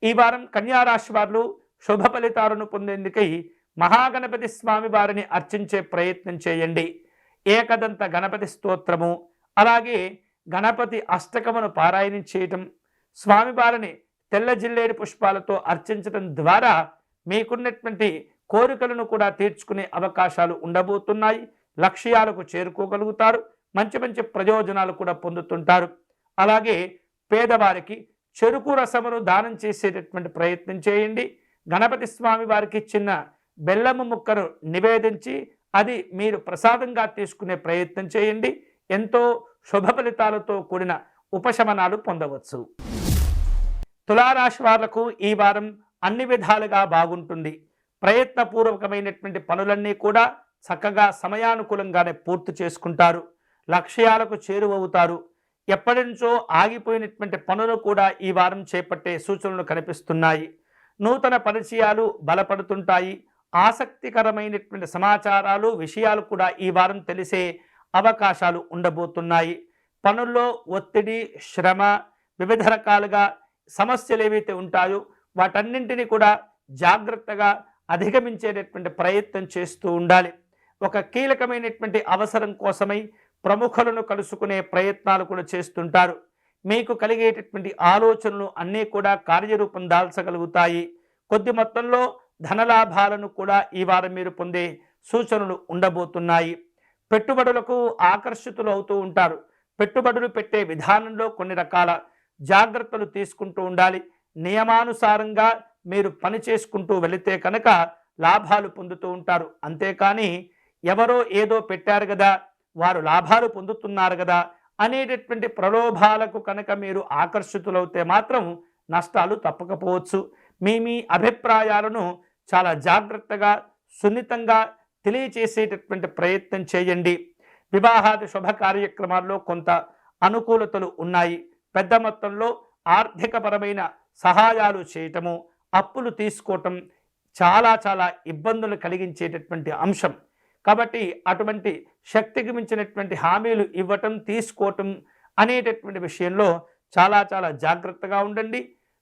ఈ వారం కన్యారాశి వారు శుభ ఫలితాలను పొందేందుకై మహాగణపతి స్వామి వారిని అర్చించే ప్రయత్నం చేయండి. ఏకదంత గణపతి స్తోత్రము, అలాగే గణపతి అష్టకమును పారాయణం చేయటం, స్వామివారిని తెల్ల జిల్లేడు పుష్పాలతో అర్చించడం ద్వారా మీకున్నటువంటి కోరికలను కూడా తీర్చుకునే అవకాశాలు ఉండబోతున్నాయి. లక్ష్యాలకు చేరుకోగలుగుతారు. మంచి ప్రయోజనాలు కూడా పొందుతుంటారు. అలాగే పేదవారికి చెరుకు రసమును దానం చేసేటటువంటి ప్రయత్నం చేయండి. గణపతి స్వామి వారికి చిన్న బెల్లము ముక్కను నివేదించి అది మీరు ప్రసాదంగా తీసుకునే ప్రయత్నం చేయండి. ఎంతో శుభ ఫలితాలతో కూడిన ఉపశమనాలు పొందవచ్చు. తులారాశి వాళ్లకు ఈ వారం అన్ని విధాలుగా బాగుంటుంది. ప్రయత్నపూర్వకమైనటువంటి పనులన్నీ కూడా చక్కగా సమయానుకూలంగానే పూర్తి చేసుకుంటారు. లక్ష్యాలకు చేరువవుతారు. ఎప్పటి నుంచో ఆగిపోయినటువంటి పనులు కూడా ఈ వారం చేపట్టే సూచనలు కనిపిస్తున్నాయి. నూతన పరిచయాలు బలపడుతుంటాయి. ఆసక్తికరమైనటువంటి సమాచారాలు, విషయాలు కూడా ఈ వారం తెలిసే అవకాశాలు ఉండబోతున్నాయి. పనుల్లో ఒత్తిడి, శ్రమ, వివిధ రకాలుగా సమస్యలు ఏవైతే ఉంటాయో వాటన్నింటినీ కూడా జాగ్రత్తగా అధిగమించేటటువంటి ప్రయత్నం చేస్తూ ఉండాలి. ఒక కీలకమైనటువంటి అవసరం కోసమై ప్రముఖులను కలుసుకునే ప్రయత్నాలు కూడా చేస్తుంటారు. మీకు కలిగేటటువంటి ఆలోచనలు అన్నీ కూడా కార్యరూపం దాల్చగలుగుతాయి. కొద్ది మొత్తంలో ధనలాభాలను కూడా ఈ వారం మీరు పొందే సూచనలు ఉండబోతున్నాయి. పెట్టుబడులకు ఆకర్షితులు అవుతూ ఉంటారు. పెట్టుబడులు పెట్టే విధానంలో కొన్ని రకాల జాగ్రత్తలు తీసుకుంటూ ఉండాలి. నియమానుసారంగా మీరు పని చేసుకుంటూ వెళితే కనుక లాభాలు పొందుతూ ఉంటారు. అంతేకాని ఎవరో ఏదో పెట్టారు కదా, వారు లాభాలు పొందుతున్నారు కదా అనేటటువంటి ప్రలోభాలకు కనుక మీరు ఆకర్షితులవుతే మాత్రం నష్టాలు తప్పకపోవచ్చు. మీ అభిప్రాయాలను చాలా జాగ్రత్తగా, సున్నితంగా తెలియచేసేటటువంటి ప్రయత్నం చేయండి. వివాహాది శుభ కార్యక్రమాల్లో కొంత అనుకూలతలు ఉన్నాయి. పెద్ద మొత్తంలో ఆర్థికపరమైన సహాయాలు చేయటము, అప్పులు తీసుకోవటం చాలా ఇబ్బందులు కలిగించేటటువంటి అంశం. కాబట్టి అటువంటి శక్తికి మించినటువంటి హామీలు ఇవ్వటం, తీసుకోవటం అనేటటువంటి విషయంలో చాలా జాగ్రత్తగా ఉండండి.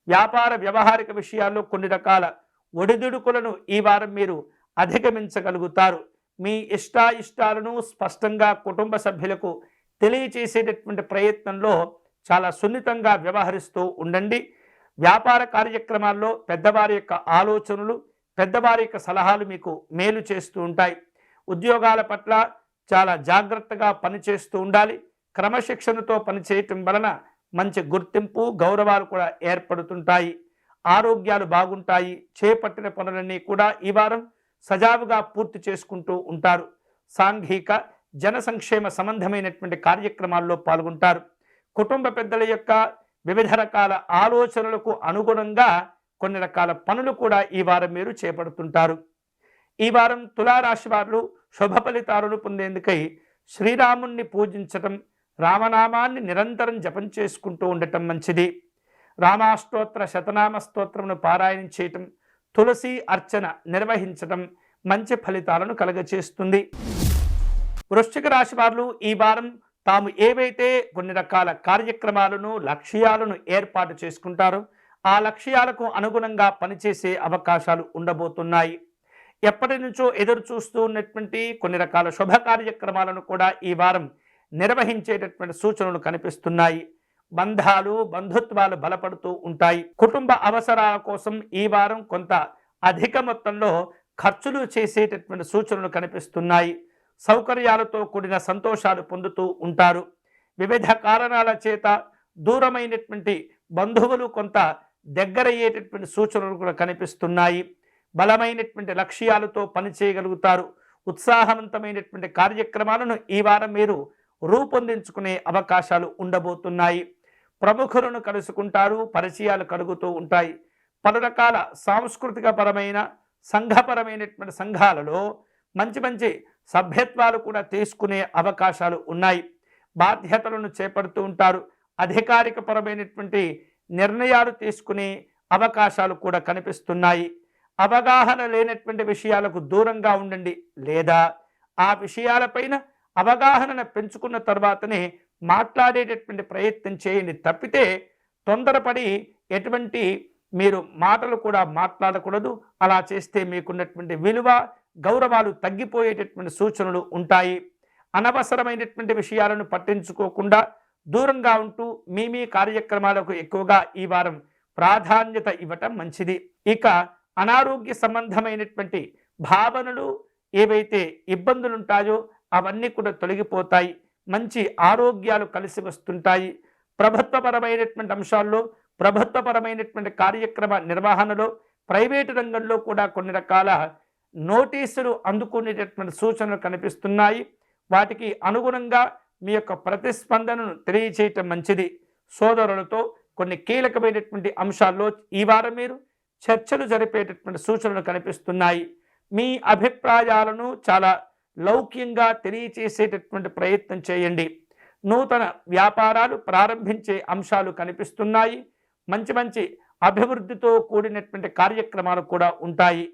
వ్యాపార వ్యవహారిక విషయాల్లో కొన్ని రకాల ఒడిదుడుకులను ఈ వారం మీరు అధిగమించగలుగుతారు. మీ ఇష్టాయిష్టాలను స్పష్టంగా కుటుంబ సభ్యులకు తెలియచేసేటటువంటి ప్రయత్నంలో చాలా సున్నితంగా వ్యవహరిస్తూ ఉండండి. వ్యాపార కార్యక్రమాల్లో పెద్దవారి యొక్క ఆలోచనలు, పెద్దవారి యొక్క సలహాలు మీకు మేలు చేస్తూ ఉంటాయి. ఉద్యోగాల పట్ల చాలా జాగ్రత్తగా పనిచేస్తూ ఉండాలి. క్రమశిక్షణతో పనిచేయటం వలన మంచి గుర్తింపు, గౌరవాలు కూడా ఏర్పడుతుంటాయి. ఆరోగ్యాలు బాగుంటాయి. చేపట్టిన పనులన్నీ కూడా ఈ వారం సజావుగా పూర్తి చేసుకుంటూ ఉంటారు. సాంఘిక జన సంక్షేమ సంబంధమైనటువంటి కార్యక్రమాల్లో పాల్గొంటారు. కుటుంబ పెద్దల యొక్క వివిధ రకాల ఆలోచనలకు అనుగుణంగా కొన్ని రకాల పనులు కూడా ఈ వారం మీరు చేపడుతుంటారు. ఈ వారం తులారాశి వారు శుభ ఫలితాలను పొందేందుకై శ్రీరాముణ్ణి పూజించటం, రామనామాన్ని నిరంతరం జపం చేసుకుంటూ ఉండటం మంచిది. రామాష్టోత్తర శతనామ స్తోత్రమును పారాయణం చేయటం, తులసి అర్చన నిర్వహించటం మంచి ఫలితాలను కలగచేస్తుంది. వృశ్చిక రాశి వారు ఈ వారం తాము ఏవైతే కొన్ని రకాల కార్యక్రమాలను, లక్ష్యాలను ఏర్పాటు చేసుకుంటారో ఆ లక్ష్యాలకు అనుగుణంగా పనిచేసే అవకాశాలు ఉండబోతున్నాయి. ఎప్పటి నుంచో ఎదురు చూస్తూ ఉన్నటువంటి కొన్ని రకాల శుభ కార్యక్రమాలను కూడా ఈ వారం నిర్వహించేటటువంటి సూచనలు కనిపిస్తున్నాయి. బంధాలు, బంధుత్వాలు బలపడుతూ ఉంటాయి. కుటుంబ అవసరాల కోసం ఈ వారం కొంత అధిక మొత్తంలో ఖర్చులు చేసేటటువంటి సూచనలు కనిపిస్తున్నాయి. సౌకర్యాలతో కూడిన సంతోషాలు పొందుతూ ఉంటారు. వివిధ కారణాల చేత దూరమైనటువంటి బంధువులు కొంత దగ్గరయ్యేటటువంటి సూచనలు కూడా కనిపిస్తున్నాయి. బలమైనటువంటి లక్ష్యాలతో పనిచేయగలుగుతారు. ఉత్సాహవంతమైనటువంటి కార్యక్రమాలను ఈ వారం మీరు రూపొందించుకునే అవకాశాలు ఉండబోతున్నాయి. ప్రముఖులను కలుసుకుంటారు. పరిచయాలు కలుగుతూ ఉంటాయి. పలు రకాల సాంస్కృతిక పరమైన, సంఘపరమైనటువంటి సంఘాలలో మంచి మంచి సభ్యత్వాలు కూడా తీసుకునే అవకాశాలు ఉన్నాయి. బాధ్యతలను చేపడుతూ ఉంటారు. అధికారిక పరమైనటువంటి నిర్ణయాలు తీసుకునే అవకాశాలు కూడా కనిపిస్తున్నాయి. అవగాహన లేనటువంటి విషయాలకు దూరంగా ఉండండి, లేదా ఆ విషయాలపైన అవగాహనను పెంచుకున్న తర్వాతనే మాట్లాడేటటువంటి ప్రయత్నం చేయండి. తప్పితే తొందరపడి ఎటువంటి మీరు మాటలు కూడా మాట్లాడకూడదు. అలా చేస్తే మీకున్నటువంటి విలువ, గౌరవాలు తగ్గిపోయేటటువంటి సూచనలు ఉంటాయి. అనవసరమైనటువంటి విషయాలను పట్టించుకోకుండా దూరంగా ఉంటూ మీ కార్యక్రమాలకు ఎక్కువగా ఈ వారం ప్రాధాన్యత ఇవ్వటం మంచిది. ఇక అనారోగ్య సంబంధమైనటువంటి భావనలు ఏవైతే ఇబ్బందులు ఉంటాయో అవన్నీ కూడా తొలగిపోతాయి. మంచి ఆరోగ్యాలు కలిసి వస్తుంటాయి. ప్రభుత్వపరమైనటువంటి అంశాల్లో, ప్రభుత్వపరమైనటువంటి కార్యక్రమ నిర్వహణలో, ప్రైవేటు రంగంలో కూడా కొన్ని రకాల నోటీసులు అందుకునేటటువంటి సూచనలు కనిపిస్తున్నాయి. వాటికి అనుగుణంగా మీ యొక్క ప్రతిస్పందనను తెలియచేయటం మంచిది. సోదరులతో కొన్ని కీలకమైనటువంటి అంశాల్లో ఈ వారం మీరు చర్చలు జరిపేటటువంటి సూచనలు కనిపిస్తున్నాయి. మీ అభిప్రాయాలను చాలా లౌక్యంగా తెలియచేసేటటువంటి ప్రయత్నం చేయండి. నూతన వ్యాపారాలు ప్రారంభించే అంశాలు కనిపిస్తున్నాయి. మంచి మంచి అభివృద్ధితో కూడినటువంటి కార్యక్రమాలు కూడా ఉంటాయి.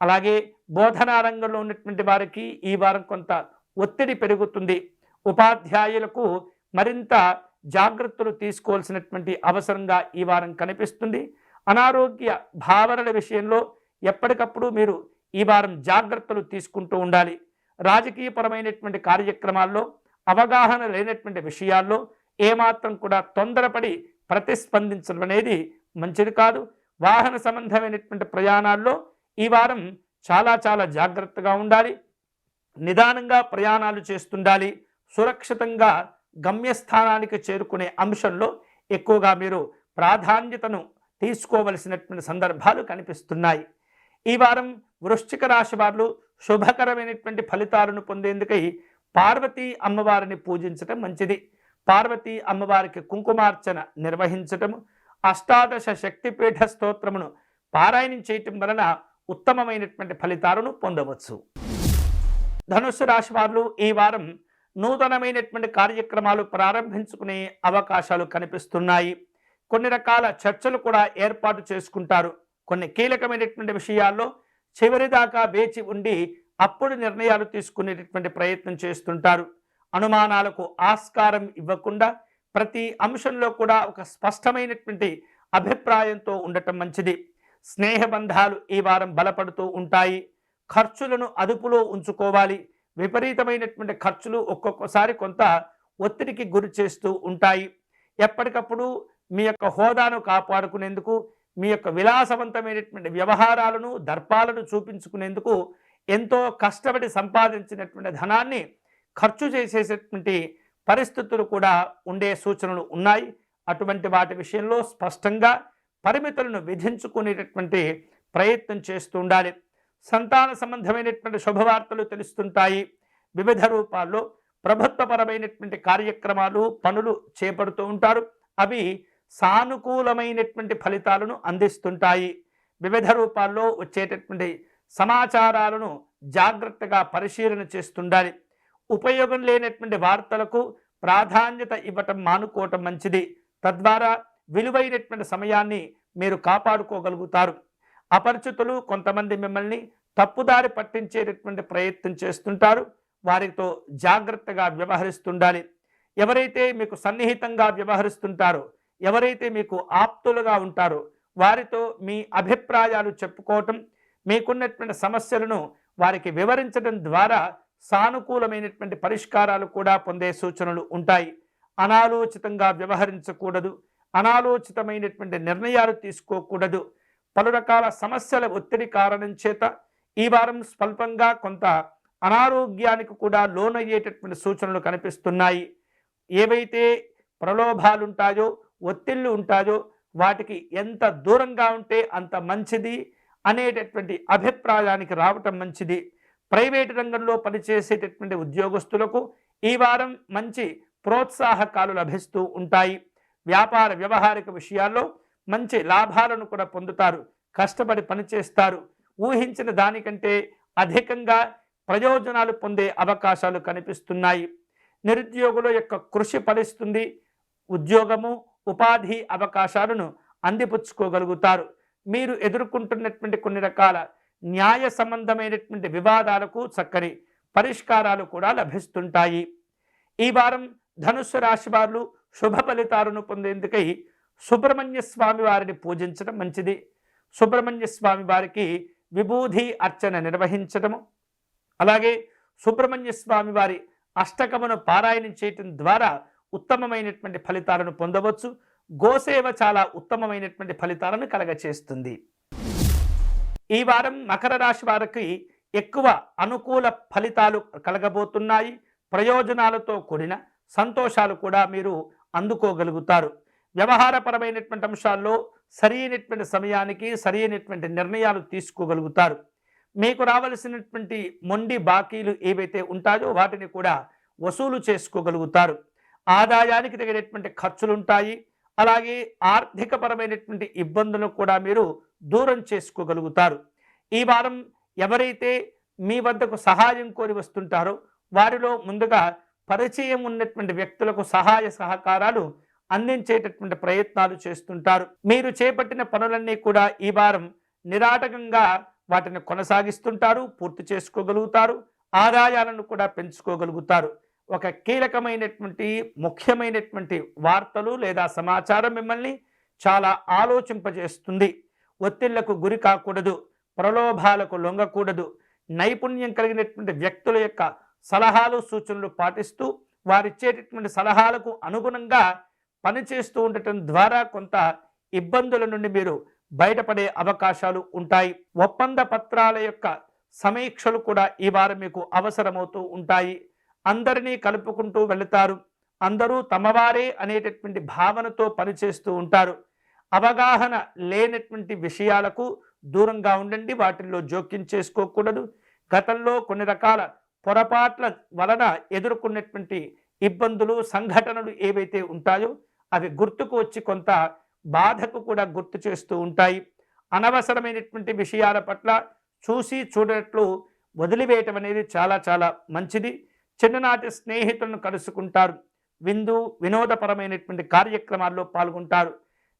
అలాగే బోధనా రంగంలో ఉన్నటువంటి వారికి ఈ వారం కొంత ఒత్తిడి పెరుగుతుంది. ఉపాధ్యాయులకు మరింత జాగ్రత్తలు తీసుకోవాల్సినటువంటి అవసరంగా ఈ వారం కనిపిస్తుంది. అనారోగ్య భావనల విషయంలో ఎప్పటికప్పుడు మీరు ఈ వారం జాగ్రత్తలు తీసుకుంటూ ఉండాలి. రాజకీయపరమైనటువంటి కార్యక్రమాల్లో, అవగాహన లేనటువంటి విషయాల్లో ఏమాత్రం కూడా తొందరపడి ప్రతిస్పందించడం అనేది మంచిది కాదు. వాహన సంబంధమైనటువంటి ప్రయాణాల్లో ఈ వారం చాలా చాలా జాగ్రత్తగా ఉండాలి. నిదానంగా ప్రయాణాలు చేస్తుండాలి. సురక్షితంగా గమ్యస్థానానికి చేరుకునే అంశంలో ఎక్కువగా మీరు ప్రాధాన్యతను తీసుకోవలసినటువంటి సందర్భాలు కనిపిస్తున్నాయి. ఈ వారం వృశ్చిక రాశి వారు శుభకరమైనటువంటి ఫలితాలను పొందేందుకై పార్వతీ అమ్మవారిని పూజించటం మంచిది. పార్వతీ అమ్మవారికి కుంకుమార్చన నిర్వహించటము, అష్టాదశ శక్తిపీఠ స్తోత్రమును పారాయణం చేయటం వలన ఉత్తమమైనటువంటి ఫలితాలను పొందవచ్చు. ధనుస్సు రాశి వారు ఈ వారం నూతనమైనటువంటి కార్యక్రమాలు ప్రారంభించుకునే అవకాశాలు కనిపిస్తున్నాయి. కొన్ని రకాల చర్చలు కూడా ఏర్పాటు చేసుకుంటారు. కొన్ని కీలకమైనటువంటి విషయాల్లో చివరిదాకా వేచి ఉండి అప్పుడు నిర్ణయాలు తీసుకునేటటువంటి ప్రయత్నం చేస్తుంటారు. అనుమానాలకు ఆస్కారం ఇవ్వకుండా ప్రతి అంశంలో కూడా ఒక స్పష్టమైనటువంటి అభిప్రాయంతో ఉండటం మంచిది. స్నేహబంధాలు ఈ వారం బలపడుతూ ఉంటాయి. ఖర్చులను అదుపులో ఉంచుకోవాలి. విపరీతమైనటువంటి ఖర్చులు ఒక్కొక్కసారి కొంత ఒత్తిడికి గురి చేస్తూ ఉంటాయి. ఎప్పటికప్పుడు మీ యొక్క హోదాను కాపాడుకునేందుకు, మీ యొక్క విలాసవంతమైనటువంటి వ్యవహారాలను, దర్పాలను చూపించుకునేందుకు ఎంతో కష్టపడి సంపాదించినటువంటి ధనాన్ని ఖర్చు చేసేటటువంటి పరిస్థితులు కూడా ఉండే సూచనలు ఉన్నాయి. అటువంటి వాటి విషయంలో స్పష్టంగా పరిమితులను విధించుకునేటటువంటి ప్రయత్నం చేస్తూ ఉండాలి. సంతాన సంబంధమైనటువంటి శుభవార్తలు తెలుస్తుంటాయి. వివిధ రూపాల్లో ప్రభుత్వపరమైనటువంటి కార్యక్రమాలు, పనులు చేపడుతూ ఉంటారు. అవి సానుకూలమైనటువంటి ఫలితాలను అందిస్తుంటాయి. వివిధ రూపాల్లో వచ్చేటటువంటి సమాచారాలను జాగ్రత్తగా పరిశీలన చేస్తుండాలి. ఉపయోగం లేనటువంటి వార్తలకు ప్రాధాన్యత ఇవ్వటం మానుకోవటం మంచిది. తద్వారా విలువైనటువంటి సమయాన్ని మీరు కాపాడుకోగలుగుతారు. అపరిచితులు కొంతమంది మిమ్మల్ని తప్పుదారి పట్టించేటటువంటి ప్రయత్నం చేస్తుంటారు. వారితో జాగ్రత్తగా వ్యవహరిస్తుండాలి. ఎవరైతే మీకు సన్నిహితంగా వ్యవహరిస్తుంటారో, ఎవరైతే మీకు ఆప్తులుగా ఉంటారో వారితో మీ అభిప్రాయాలు చెప్పుకోవటం, మీకున్నటువంటి సమస్యలను వారికి వివరించడం ద్వారా సానుకూలమైనటువంటి పరిష్కారాలు కూడా పొందే సూచనలు ఉంటాయి. అనాలోచితంగా వ్యవహరించకూడదు. అనాలోచితమైనటువంటి నిర్ణయాలు తీసుకోకూడదు. పలు రకాల సమస్యల ఒత్తిడి కారణం చేత ఈ వారం స్వల్పంగా కొంత అనారోగ్యానికి కూడా లోనయ్యేటటువంటి సూచనలు కనిపిస్తున్నాయి. ఏవైతే ప్రలోభాలు ఉంటాయో, ఒత్తిళ్లు ఉంటాయో వాటికి ఎంత దూరంగా ఉంటే అంత మంచిది అనేటటువంటి అభిప్రాయానికి రావటం మంచిది. ప్రైవేటు రంగంలో పనిచేసేటటువంటి ఉద్యోగస్తులకు ఈ వారం మంచి ప్రోత్సాహకాలు లభిస్తూ ఉంటాయి. వ్యాపార వ్యవహారిక విషయాల్లో మంచి లాభాలను కూడా పొందుతారు. కష్టపడి పనిచేస్తారు. ఊహించిన దానికంటే అధికంగా ప్రయోజనాలు పొందే అవకాశాలు కనిపిస్తున్నాయి. నిరుద్యోగుల యొక్క కృషి ఫలిస్తుంది. ఉద్యోగము, ఉపాధి అవకాశాలను అందిపుచ్చుకోగలుగుతారు. మీరు ఎదుర్కొంటున్నటువంటి కొన్ని రకాల న్యాయ సంబంధమైనటువంటి వివాదాలకు చక్కని పరిష్కారాలు కూడా లభిస్తుంటాయి. ఈ వారం ధనుస్సు రాశి వారు శుభ ఫలితాలను పొందేందుకై సుబ్రహ్మణ్య స్వామి వారిని పూజించడం మంచిది. సుబ్రహ్మణ్య స్వామి వారికి విభూది అర్చన నిర్వహించడము, అలాగే సుబ్రహ్మణ్య స్వామి వారి అష్టకమును పారాయణం చేయటం ద్వారా ఉత్తమమైనటువంటి ఫలితాలను పొందవచ్చు. గోసేవ చాలా ఉత్తమమైనటువంటి ఫలితాలను కలగచేస్తుంది. ఈ వారం మకర రాశి వారికి ఎక్కువ అనుకూల ఫలితాలు కలగబోతున్నాయి. ప్రయోజనాలతో కూడిన సంతోషాలు కూడా మీరు అందుకోగలుగుతారు. వ్యవహారపరమైనటువంటి అంశాల్లో సరైనటువంటి సమయానికి సరైనటువంటి నిర్ణయాలు తీసుకోగలుగుతారు. మీకు రావలసినటువంటి మొండి బాకీలు ఏవైతే ఉంటాయో వాటిని కూడా వసూలు చేసుకోగలుగుతారు. ఆదాయానికి తగినటువంటి ఖర్చులుంటాయి. అలాగే ఆర్థికపరమైనటువంటి ఇబ్బందులను కూడా మీరు దూరం చేసుకోగలుగుతారు. ఈ వారం ఎవరైతే మీ వద్దకు సహాయం కోరి వస్తుంటారో వారిలో ముందుగా పరిచయం ఉన్నటువంటి వ్యక్తులకు సహాయ సహకారాలు అందించేటటువంటి ప్రయత్నాలు చేస్తుంటారు. మీరు చేపట్టిన పనులన్నీ కూడా ఈ వారం నిరాటకంగా వాటిని కొనసాగిస్తుంటారు, పూర్తి చేసుకోగలుగుతారు. ఆదాయాలను కూడా పెంచుకోగలుగుతారు. ఒక కీలకమైనటువంటి ముఖ్యమైనటువంటి వార్తలు లేదా సమాచారం మిమ్మల్ని చాలా ఆలోచింపజేస్తుంది. ఒత్తిళ్లకు గురి కాకూడదు. ప్రలోభాలకు లొంగకూడదు. నైపుణ్యం కలిగినటువంటి వ్యక్తుల యొక్క సలహాలు సూచనలు పాటిస్తూ వారిచ్చేటటువంటి సలహాలకు అనుగుణంగా పనిచేస్తూ ఉండటం ద్వారా కొంత ఇబ్బందుల నుండి మీరు బయటపడే అవకాశాలు ఉంటాయి. ఒప్పంద పత్రాల యొక్క సమీక్షలు కూడా ఈ వారం మీకు అవసరమవుతూ ఉంటాయి. అందరినీ కలుపుకుంటూ వెళుతారు. అందరూ తమవారే అనేటటువంటి భావనతో పనిచేస్తూ ఉంటారు. అవగాహన లేనటువంటి విషయాలకు దూరంగా ఉండండి. వాటిల్లో జోక్యం చేసుకోకూడదు. గతంలో కొన్ని రకాల పొరపాట్ల వలన ఎదుర్కొన్నటువంటి ఇబ్బందులు, సంఘటనలు ఏవైతే ఉంటాయో అవి గుర్తుకు వచ్చి కొంత బాధకు కూడా గుర్తు చేస్తూ ఉంటాయి. అనవసరమైనటువంటి విషయాల పట్ల చూసి చూడనట్లు వదిలివేయటం అనేది చాలా చాలా మంచిది. చిన్ననాటి స్నేహితులను కలుసుకుంటారు. వినోదపరమైనటువంటి కార్యక్రమాల్లో పాల్గొంటారు.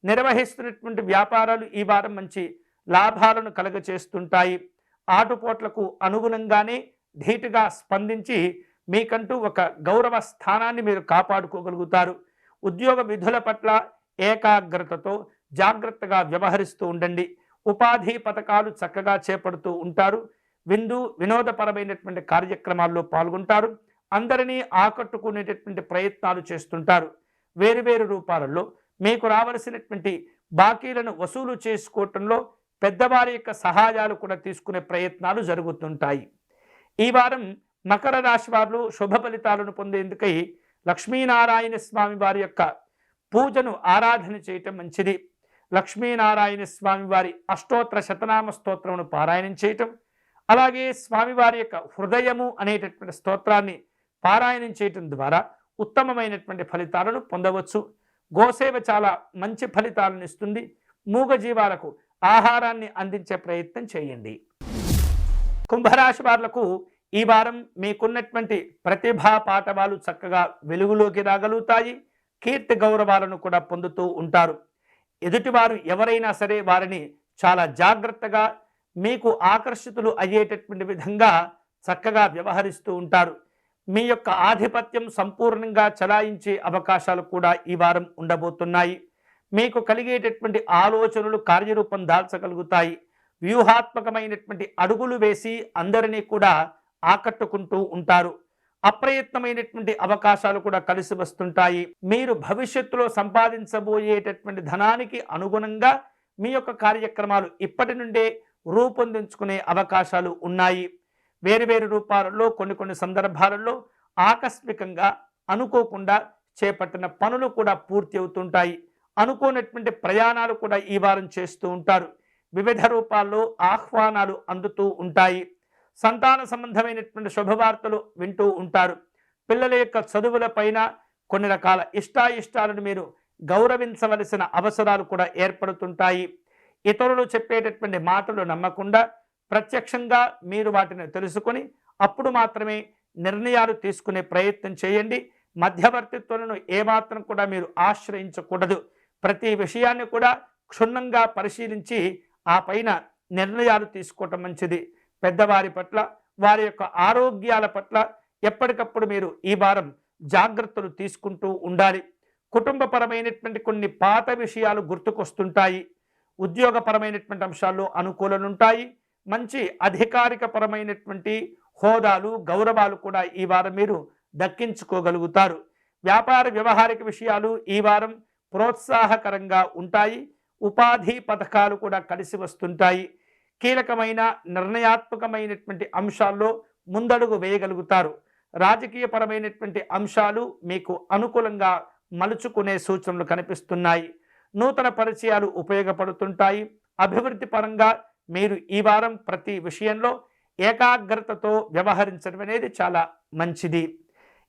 నిర్వహిస్తున్నటువంటి వ్యాపారాలు ఈ వారం మంచి లాభాలను కలగచేస్తుంటాయి. ఆటుపోట్లకు అనుగుణంగానే ధీటుగా స్పందించి మీకంటూ ఒక గౌరవ స్థానాన్ని మీరు కాపాడుకోగలుగుతారు. ఉద్యోగ విధుల పట్ల ఏకాగ్రతతో జాగ్రత్తగా వ్యవహరిస్తూ ఉండండి. ఉపాధి పథకాలు చక్కగా చేపడుతూ ఉంటారు. వినోదపరమైనటువంటి కార్యక్రమాల్లో పాల్గొంటారు. అందరినీ ఆకట్టుకునేటటువంటి ప్రయత్నాలు చేస్తుంటారు. వేరు రూపాలలో మీకు రావలసినటువంటి బాకీలను వసూలు చేసుకోవటంలో పెద్దవారి యొక్క సహాయాలు కూడా తీసుకునే ప్రయత్నాలు జరుగుతుంటాయి. ఈ వారం మకర రాశి వారు శుభ ఫలితాలను పొందేందుకై లక్ష్మీనారాయణ స్వామి వారి యొక్క పూజను ఆరాధన చేయటం మంచిది. లక్ష్మీనారాయణ స్వామి వారి అష్టోత్తర శతనామ స్తోత్రమును పారాయణం చేయటం, అలాగే స్వామివారి యొక్క హృదయము అనేటటువంటి స్తోత్రాన్ని పారాయణం చేయటం ద్వారా ఉత్తమమైనటువంటి ఫలితాలను పొందవచ్చు. గోసేవ చాలా మంచి ఫలితాలను ఇస్తుంది. మూగజీవాలకు ఆహారాన్ని అందించే ప్రయత్నం చేయండి. కుంభరాశి వారులకు ఈ వారం మీకున్నటువంటి ప్రతిభా పాఠవాలు చక్కగా వెలుగులోకి రాగలుగుతాయి. కీర్తి గౌరవాలను కూడా పొందుతూ ఉంటారు. ఎదుటివారు ఎవరైనా సరే వారిని చాలా జాగ్రత్తగా మీకు ఆకర్షితులు అయ్యేటటువంటి విధంగా చక్కగా వ్యవహరిస్తూ ఉంటారు. మీ యొక్క ఆధిపత్యం సంపూర్ణంగా చలాయించే అవకాశాలు కూడా ఈ వారం ఉండబోతున్నాయి. మీకు కలిగేటటువంటి ఆలోచనలు కార్యరూపం దాల్చగలుగుతాయి. వ్యూహాత్మకమైనటువంటి అడుగులు వేసి అందరినీ కూడా ఆకట్టుకుంటూ ఉంటారు. అప్రయత్నమైనటువంటి అవకాశాలు కూడా కలిసి వస్తుంటాయి. మీరు భవిష్యత్తులో సంపాదించబోయేటటువంటి ధనానికి అనుగుణంగా మీ యొక్క కార్యక్రమాలు ఇప్పటి నుండే రూపొందించుకునే అవకాశాలు ఉన్నాయి. వేరు రూపాలలో కొన్ని సందర్భాలలో ఆకస్మికంగా అనుకోకుండా చేపట్టిన పనులు కూడా పూర్తి అవుతుంటాయి. అనుకోనటువంటి ప్రయాణాలు కూడా ఈ వారం చేస్తూ ఉంటారు. వివిధ రూపాల్లో ఆహ్వానాలు అందుతూ ఉంటాయి. సంతాన సంబంధమైనటువంటి శుభవార్తలు వింటూ ఉంటారు. పిల్లల యొక్క చదువుల పైన కొన్ని రకాల ఇష్టాయిష్టాలను మీరు గౌరవించవలసిన అవసరాలు కూడా ఏర్పడుతుంటాయి. ఇతరులు చెప్పేటటువంటి మాటలు నమ్మకుండా ప్రత్యక్షంగా మీరు వాటిని తెలుసుకొని అప్పుడు మాత్రమే నిర్ణయాలు తీసుకునే ప్రయత్నం చేయండి. మధ్యవర్తిత్వాలను ఏమాత్రం కూడా మీరు ఆశ్రయించకూడదు. ప్రతి విషయాన్ని కూడా క్షుణ్ణంగా పరిశీలించి ఆ పైన నిర్ణయాలు తీసుకోవటం మంచిది. పెద్దవారి పట్ల వారి యొక్క ఆరోగ్యాల పట్ల ఎప్పటికప్పుడు మీరు ఈ వారం జాగ్రత్తలు తీసుకుంటూ ఉండాలి. కుటుంబపరమైనటువంటి కొన్ని పాత విషయాలు గుర్తుకొస్తుంటాయి. ఉద్యోగపరమైనటువంటి అంశాల్లో అనుకూలలు ఉంటాయి. మంచి అధికారికపరమైనటువంటి హోదాలు గౌరవాలు కూడా ఈ వారం మీరు దక్కించుకోగలుగుతారు. వ్యాపార వ్యవహారిక విషయాలు ఈ వారం ప్రోత్సాహకరంగా ఉంటాయి. ఉపాధి పథకాలు కూడా కలిసి వస్తుంటాయి. కీలకమైన నిర్ణయాత్మకమైనటువంటి అంశాల్లో ముందడుగు వేయగలుగుతారు. రాజకీయపరమైనటువంటి అంశాలు మీకు అనుకూలంగా మలుచుకునే సూచనలు కనిపిస్తున్నాయి. నూతన పరిచయాలు ఉపయోగపడుతుంటాయి. అభివృద్ధి పరంగా మీరు ఈ వారం ప్రతి విషయంలో ఏకాగ్రతతో వ్యవహరించడం అనేది చాలా మంచిది.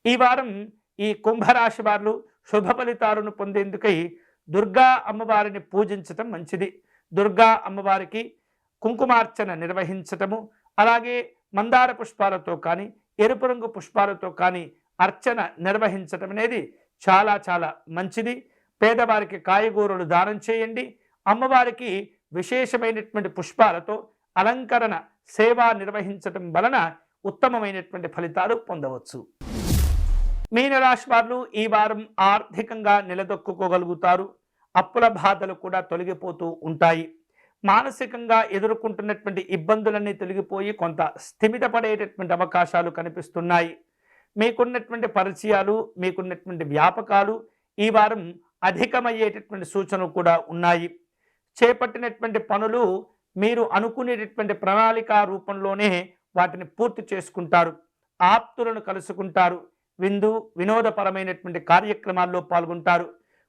ఈ వారం ఈ కుంభరాశి వారు శుభ ఫలితాలను పొందేందుకై దుర్గా అమ్మవారిని పూజించటం మంచిది. దుర్గా అమ్మవారికి కుంకుమార్చన నిర్వహించటము, అలాగే మందార పుష్పాలతో కానీ ఎరుపు రంగు పుష్పాలతో కానీ అర్చన నిర్వహించటం అనేది చాలా మంచిది. పేదవారికి కాయగూరలు దానం చేయండి. అమ్మవారికి విశేషమైనటువంటి పుష్పాలతో అలంకరణ సేవ నిర్వహించటం వలన ఉత్తమమైనటువంటి ఫలితాలు పొందవచ్చు. మీనరాశి వారు ఈ వారం ఆర్థికంగా నిలదొక్కుకోగలుగుతారు. అప్పుల బాధలు కూడా తొలగిపోతూ ఉంటాయి. మానసికంగా ఎదుర్కొంటున్నటువంటి ఇబ్బందులన్నీ తొలగిపోయి కొంత స్థిమితపడేటటువంటి అవకాశాలు కనిపిస్తున్నాయి. మీకున్నటువంటి పరిచయాలు, మీకున్నటువంటి వ్యాపకాలు ఈ వారం అధికమయ్యేటటువంటి సూచనలు కూడా ఉన్నాయి. చేపట్టినటువంటి పనులు మీరు అనుకునేటటువంటి ప్రణాళిక రూపంలోనే వాటిని పూర్తి చేసుకుంటారు. ఆప్తులను కలుసుకుంటారు. వినోదపరమైనటువంటి కార్యక్రమాల్లో పాల్గొంటారు.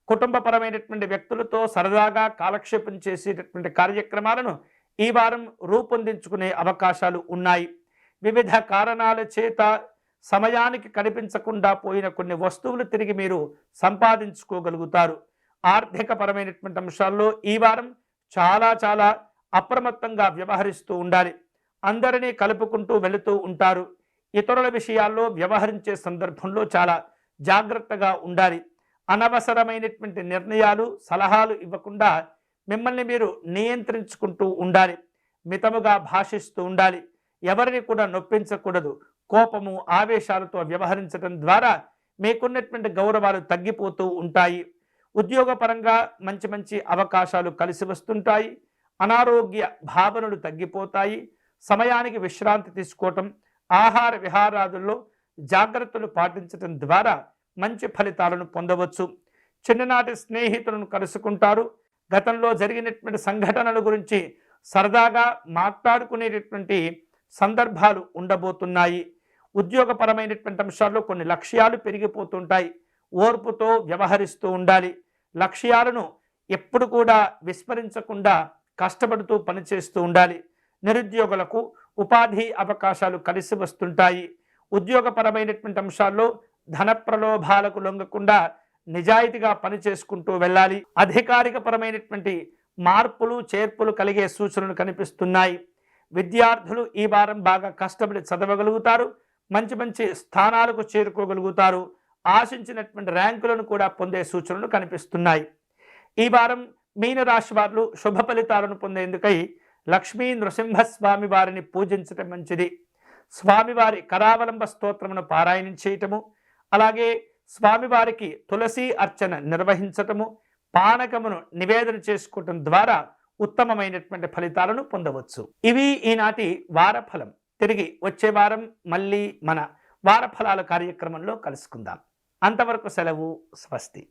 కుటుంబపరమైనటువంటి వ్యక్తులతో సరదాగా కాలక్షేపం చేసేటటువంటి కార్యక్రమాలను ఈ వారం రూపొందించుకునే అవకాశాలు ఉన్నాయి. వివిధ కారణాల చేత సమయానికి కనిపించకుండా పోయిన కొన్ని వస్తువులు తిరిగి మీరు సంపాదించుకోగలుగుతారు. ఆర్థిక పరమైనటువంటి అంశాల్లో ఈ వారం చాలా అప్రమత్తంగా వ్యవహరిస్తూ ఉండాలి. అందరినీ కలుపుకుంటూ వెళుతూ ఉంటారు. ఇతరుల విషయాల్లో వ్యవహరించే సందర్భంలో చాలా జాగ్రత్తగా ఉండాలి. అనవసరమైనటువంటి నిర్ణయాలు, సలహాలు ఇవ్వకుండా మిమ్మల్ని మీరు నియంత్రించుకుంటూ ఉండాలి. మితముగా భాషిస్తూ ఉండాలి. ఎవరిని కూడా నొప్పించకూడదు. కోపము, ఆవేశాలతో వ్యవహరించడం ద్వారా మీకున్నటువంటి గౌరవాలు తగ్గిపోతూ ఉంటాయి. ఉద్యోగపరంగా మంచి అవకాశాలు కలిసి వస్తుంటాయి. అనారోగ్య భావనలు తగ్గిపోతాయి. సమయానికి విశ్రాంతి తీసుకోవటం, ఆహార విహారాదుల్లో జాగ్రత్తలు పాటించడం ద్వారా మంచి ఫలితాలను పొందవచ్చు. చిన్ననాటి స్నేహితులను కలుసుకుంటారు. గతంలో జరిగినటువంటి సంఘటనల గురించి సరదాగా మాట్లాడుకునేటటువంటి సందర్భాలు ఉండబోతున్నాయి. ఉద్యోగపరమైనటువంటి అంశాల్లో కొన్ని లక్ష్యాలు పెరిగిపోతుంటాయి. ఓర్పుతో వ్యవహరిస్తూ ఉండాలి. లక్ష్యాలను ఎప్పుడు కూడా విస్మరించకుండా కష్టపడుతూ పనిచేస్తూ ఉండాలి. నిరుద్యోగులకు ఉపాధి అవకాశాలు కలిసి వస్తుంటాయి. ఉద్యోగపరమైనటువంటి అంశాల్లో ధన ప్రలోభాలకు లొంగకుండా నిజాయితీగా పనిచేసుకుంటూ వెళ్ళాలి. అధికారికపరమైనటువంటి మార్పులు చేర్పులు కలిగే సూచనలు కనిపిస్తున్నాయి. విద్యార్థులు ఈ వారం బాగా కష్టపడి చదవగలుగుతారు. మంచి మంచి స్థానాలకు చేరుకోగలుగుతారు. ఆశించినటువంటి ర్యాంకులను కూడా పొందే సూచనలు కనిపిస్తున్నాయి. ఈ వారం మీనరాశి వారు శుభ ఫలితాలను పొందేందుకై లక్ష్మీ నృసింహస్వామి వారిని పూజించటం మంచిది. స్వామివారి కరావలంబ స్తోత్రమును పారాయణం చేయటము, అలాగే స్వామివారికి తులసి అర్చన నిర్వహించటము, పానకమును నివేదన చేసుకోవటం ద్వారా ఉత్తమమైనటువంటి ఫలితాలను పొందవచ్చు. ఇవి ఈనాటి వారఫలం. తిరిగి వచ్చే వారం మళ్ళీ మన వారఫలాల కార్యక్రమంలో కలుసుకుందాం. అంతవరకు సెలవు. స్వస్తి.